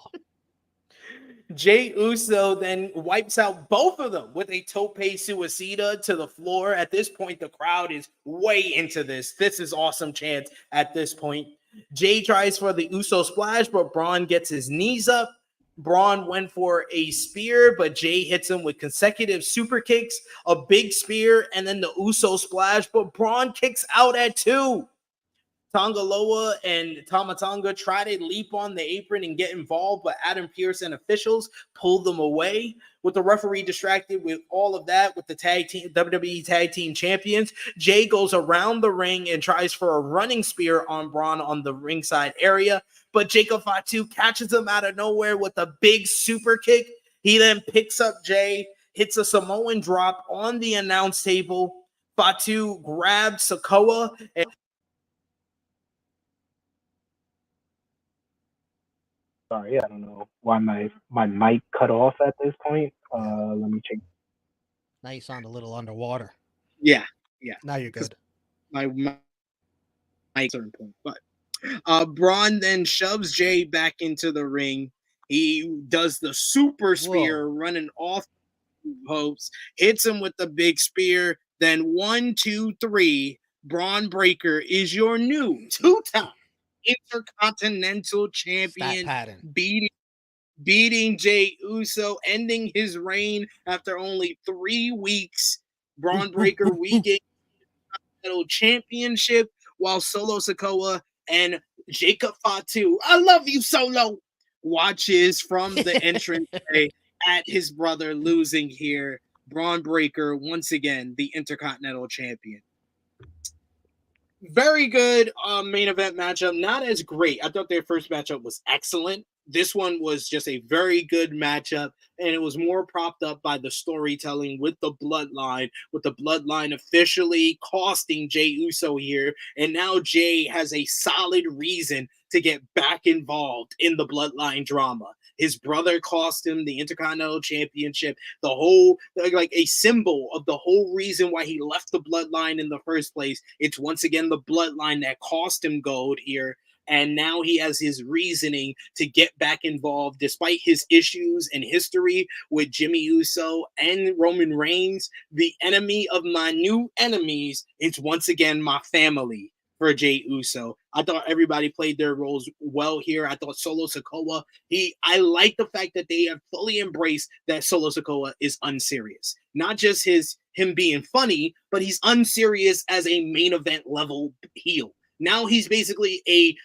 Jey Uso then wipes out both of them with a tope suicida to the floor. At this point, the crowd is way into this. This is awesome chance at this point. Jey tries for the Uso splash, but Braun gets his knees up. Braun went for a spear, but Jey hits him with consecutive super kicks, a big spear, and then the Uso splash, but Braun kicks out at 2. Tonga Loa and Tama Tonga try to leap on the apron and get involved, but Adam Pearce and officials pulled them away. With the referee distracted with all of that, with the WWE Tag Team Champions, Jey goes around the ring and tries for a running spear on Braun on the ringside area, but Jacob Fatu catches him out of nowhere with a big super kick. He then picks up Jey, hits a Samoan drop on the announce table. Fatu grabs Sikoa and sorry, I don't know why my mic cut off at this point. Let me check. Now you sound a little underwater. Yeah. Now you're good. My certain point, but Braun then shoves Jey back into the ring. He does the super spear running off hopes, hits him with the big spear. Then 1, 2, 3. Bron Breakker is your new 2-time Intercontinental Champion, beating Jey Uso, ending his reign after only 3 weeks. Bron Breakker regained the Intercontinental Championship, while Solo Sikoa and Jacob Fatu, I love you, Solo, watches from the entrance at his brother losing here. Bron Breakker, once again, the Intercontinental Champion. Very good main event matchup. Not as great. I thought their first matchup was excellent. This one was just a very good matchup, and it was more propped up by the storytelling with the Bloodline officially costing Jey Uso here, and now Jey has a solid reason to get back involved in the Bloodline drama. His brother cost him the Intercontinental Championship, the whole, like a symbol of the whole reason why he left the Bloodline in the first place. It's once again the Bloodline that cost him gold here. And now he has his reasoning to get back involved despite his issues and history with Jimmy Uso and Roman Reigns. The enemy of my new enemies is once again my family for Jey Uso. I thought everybody played their roles well here. I thought Solo Sikoa, I like the fact that they have fully embraced that Solo Sikoa is unserious. Not just him being funny, but he's unserious as a main event level heel. Now he's basically a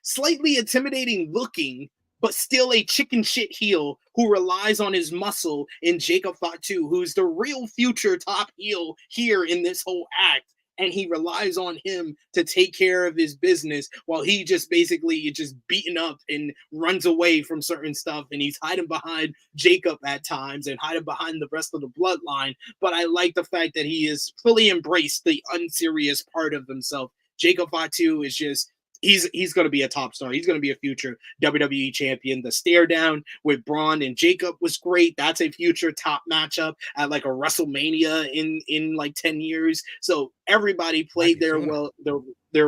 slightly intimidating looking, but still a chicken shit heel who relies on his muscle in Jacob Fatu, who's the real future top heel here in this whole act. And he relies on him to take care of his business while he just basically just beaten up and runs away from certain stuff. And he's hiding behind Jacob at times and hiding behind the rest of the bloodline. But I like the fact that he has fully embraced the unserious part of himself. Jacob Fatu is just, he's going to be a top star. He's going to be a future WWE champion. The stare down with Bron and Jacob was great. That's a future top matchup at like a WrestleMania in like 10 years. So everybody played their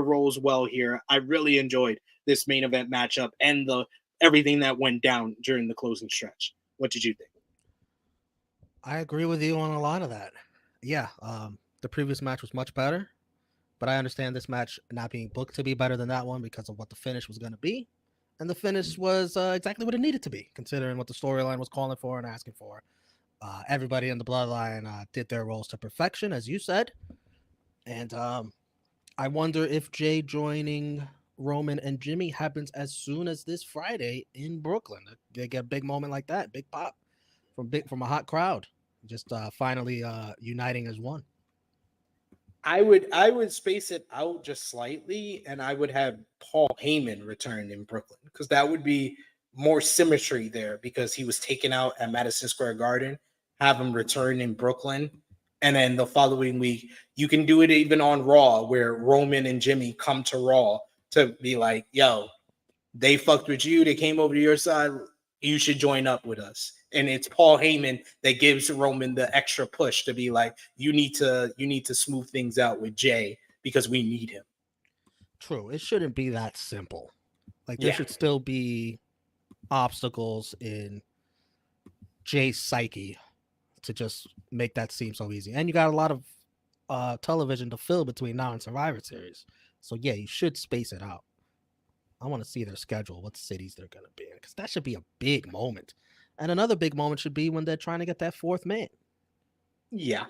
roles well here. I really enjoyed this main event matchup and everything that went down during the closing stretch. What did you think? I agree with you on a lot of that. Yeah, the previous match was much better. But I understand this match not being booked to be better than that one because of what the finish was going to be. And the finish was exactly what it needed to be, considering what the storyline was calling for and asking for. Everybody in the bloodline did their roles to perfection, as you said. And I wonder if Jey joining Roman and Jimmy happens as soon as this Friday in Brooklyn. They get a big moment like that, big pop from a hot crowd, just finally uniting as one. I would space it out just slightly, and I would have Paul Heyman return in Brooklyn because that would be more symmetry there because he was taken out at Madison Square Garden. Have him return in Brooklyn, and then the following week you can do it even on Raw where Roman and Jimmy come to Raw to be like, "Yo, they fucked with you. They came over to your side. You should join up with us." And it's Paul Heyman that gives Roman the extra push to be like, you need to smooth things out with Jey because we need him. True. It shouldn't be that simple. Like there should still be obstacles in Jey's psyche to just make that seem so easy. And you got a lot of television to fill between now and Survivor Series. So yeah, you should space it out. I want to see their schedule, what cities they're going to be in, because that should be a big moment. And another big moment should be when they're trying to get that fourth man. Yeah.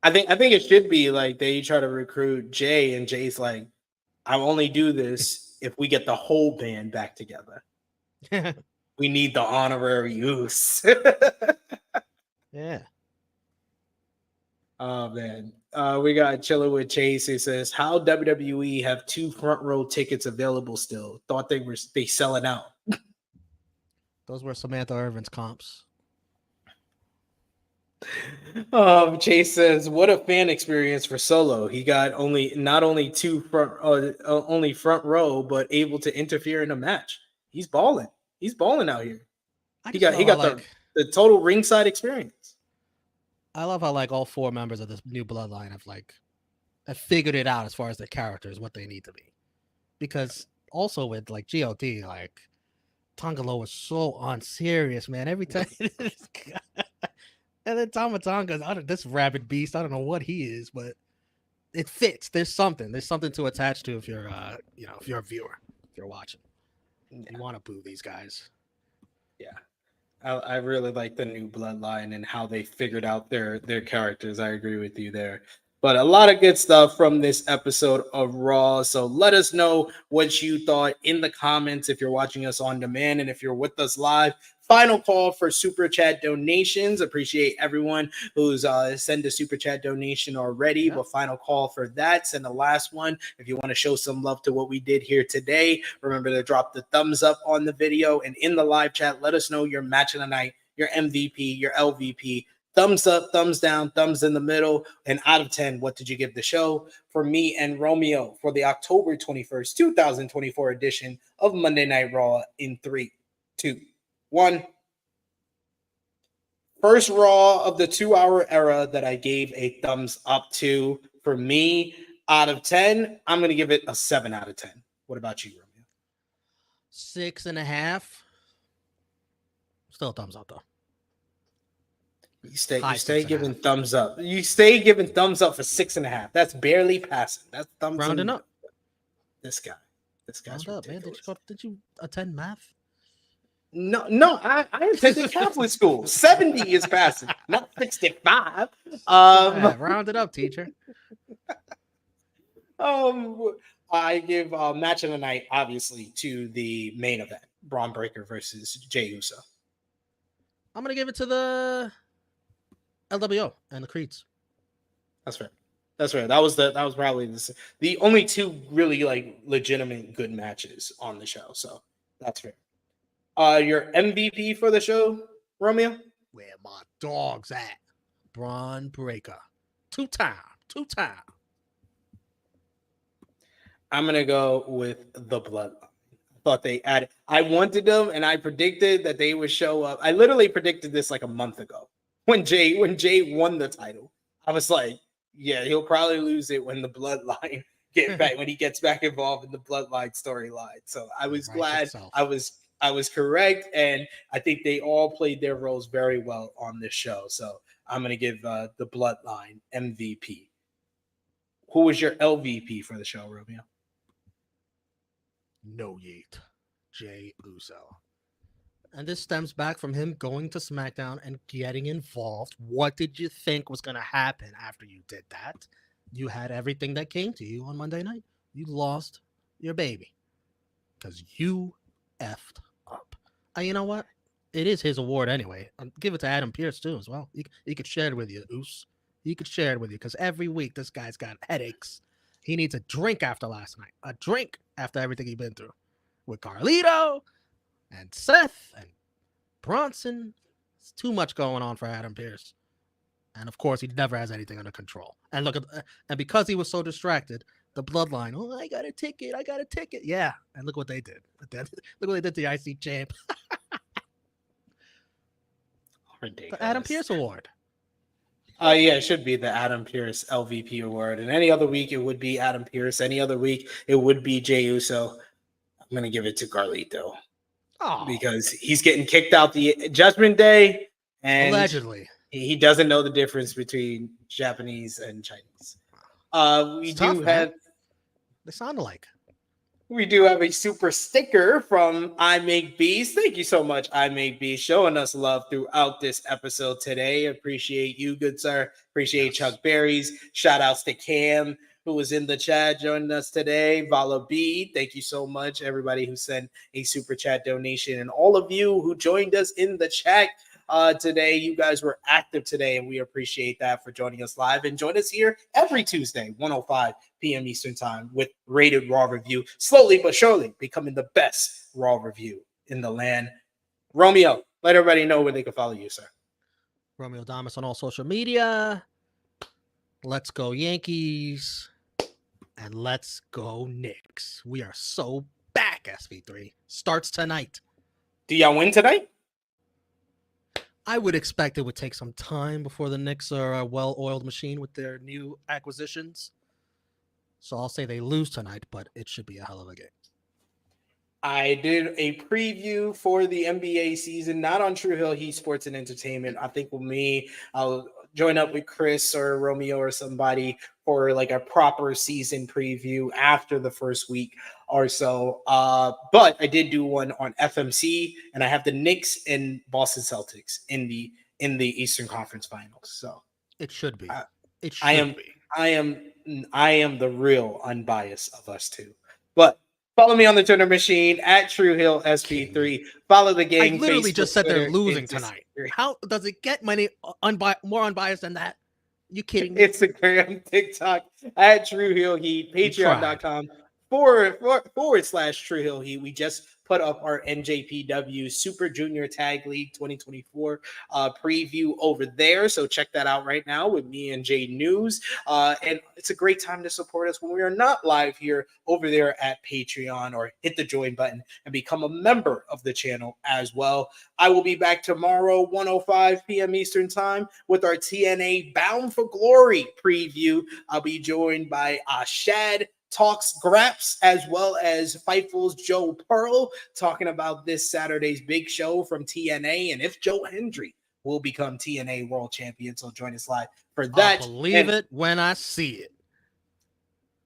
I think it should be like they try to recruit Jey, and Jey's like, I'll only do this if we get the whole band back together. We need the honorary use. Yeah. Oh, man. We got Chilling with Chase. He says, how WWE have 2 front row tickets available still? Thought they selling out. Those were Samantha Irvin's comps. Chase says, what a fan experience for Solo. He got not only front row, but able to interfere in a match. He's balling. He's balling out here. He got the total ringside experience. I love how like all 4 members of this new bloodline have figured it out as far as their characters, what they need to be. Because also with like GOD, like Tongalo was so unserious, man. Every time, and then Tama Tonga's this rabid beast. I don't know what he is, but it fits. There's something to attach to if you're, if you're a viewer, if you're watching. You want to boo these guys. Yeah, I really like the new bloodline and how they figured out their characters. I agree with you there. But a lot of good stuff from this episode of Raw. So let us know what you thought in the comments if you're watching us on demand and if you're with us live. Final call for Super Chat donations. Appreciate everyone who's sent a Super Chat donation already. Yeah. But final call for that. Send the last one. If you want to show some love to what we did here today, remember to drop the thumbs up on the video. And in the live chat, let us know your match of the night, your MVP, your LVP. Thumbs up, thumbs down, thumbs in the middle, and out of 10, what did you give the show? For me and Romeo for the October 21st, 2024 edition of Monday Night Raw in 3, 2, 1. First Raw of the 2-hour era that I gave a thumbs up to. For me, out of 10, I'm going to give it a 7 out of 10. What about you, Romeo? 6.5. Still a thumbs up though. You stay High giving 6.5. thumbs up. You stay giving thumbs up for 6.5. That's barely passing. That's thumbs Rounding up. This guy's Round up, man. ridiculous. Did you attend math? No, I attended Catholic school. 70 is passing, not 65. Round it up, teacher. I give match of the night, obviously, to the main event, Bron Breakker versus Jey Uso. I'm gonna give it to the LWO and the Creeds. That's fair. That was probably the only two really like legitimate good matches on the show. So that's fair. Your MVP for the show, Romeo? Where my dog's at? Bron Breakker. Two-time. I'm going to go with the Bloodline. I thought they added. I wanted them, and I predicted that they would show up. I literally predicted this like a month ago when Jey won the title. I was like, yeah, he'll probably lose it when the Bloodline when he gets back involved in the Bloodline storyline. So I was glad I was correct, and I think they all played their roles very well on this show. So I'm going to give the Bloodline MVP. Who was your LVP for the show, Romeo? No yeet. Jey Uso. And this stems back from him going to SmackDown and getting involved. What did you think was going to happen after you did that? You had everything that came to you on Monday night. You lost your baby because you effed up. You know what? It is his award anyway. Give it to Adam Pearce too as well. He could share it with you, Oos. He could share it with you because every week this guy's got headaches. He needs a drink after last night. A drink after everything he's been through with Carlito and Seth and Bronson. It's too much going on for Adam Pearce. And of course, he never has anything under control. And and because he was so distracted, the Bloodline, oh, I got a ticket. Yeah. And look what they did. Look what they did to the IC champ. Ridiculous. The Adam Pearce Award. Yeah, it should be the Adam Pearce LVP award. And any other week, it would be Adam Pearce. Any other week, it would be Jey Uso. I'm going to give it to Carlito. Oh. Because he's getting kicked out the Judgment Day. And allegedly. He doesn't know the difference between Japanese and Chinese. They sound alike. We do have a super sticker from I Make Bees. Thank you so much, I Make Bees, showing us love throughout this episode today. Appreciate you, good sir. Appreciate Chuck Berries. Shout outs to Cam, who was in the chat joining us today. Vala B, thank you so much, everybody who sent a super chat donation, and all of you who joined us in the chat today. You guys were active today, and we appreciate that for joining us live. And join us here every Tuesday, 1:05 p.m. Eastern Time, with Rated Raw Review, slowly but surely becoming the best Raw review in the land. Romeo, let everybody know where they can follow you, sir. Romeo Damas on all social media. Let's go Yankees. And let's go Knicks. We are so back, SP3. Starts tonight. Do y'all win tonight? I would expect it would take some time before the Knicks are a well-oiled machine with their new acquisitions. So I'll say they lose tonight, but it should be a hell of a game. I did a preview for the NBA season, not on True Hill Heat Sports and Entertainment. I think with me, I'll join up with Chris or Romeo or somebody for like a proper season preview after the first week or so. But I did do one on FMC, and I have the Knicks and Boston Celtics in the Eastern Conference Finals. So it should be. I am the real unbiased of us two. But follow me on the Twitter machine at True Hill SP3. Follow the game. I literally Facebook, just said they're Twitter, losing tonight. How does it get more unbiased than that? You kidding me? Instagram, TikTok at True Hill Heat, Patreon.com forward/True Hill Heat. We just put up our NJPW Super Junior Tag League 2024 preview over there. So check that out right now with me and Jay News. And it's a great time to support us when we are not live here over there at Patreon, or hit the join button and become a member of the channel as well. I will be back tomorrow, 1:05 p.m. Eastern Time, with our TNA Bound for Glory preview. I'll be joined by Shad Talks Graps, as well as Fightful's Joe Pearl, talking about this Saturday's big show from TNA and if Joe Hendry will become TNA World Champion. So join us live for that. I'll believe it when I see it.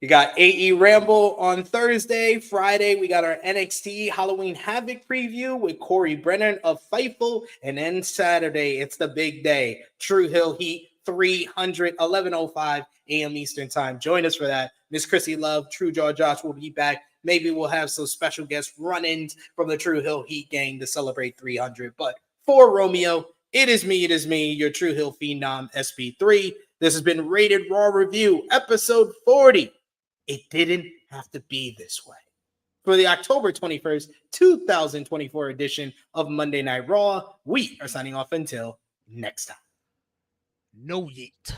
You got AE Ramble on Thursday. Friday, we got our NXT Halloween Havoc preview with Corey Brennan of Fightful. And then Saturday, it's the big day. True Hill Heat 300, 11:05 a.m. Eastern Time. Join us for that. Miss Chrissy Love, True Jaw Josh will be back. Maybe we'll have some special guest run-ins from the True Hill Heat gang to celebrate 300. But for Romeo, it is me, your True Hill Phenom SP3. This has been Rated Raw Review, episode 40. It didn't have to be this way. For the October 21st, 2024 edition of Monday Night Raw, we are signing off until next time. No yeet.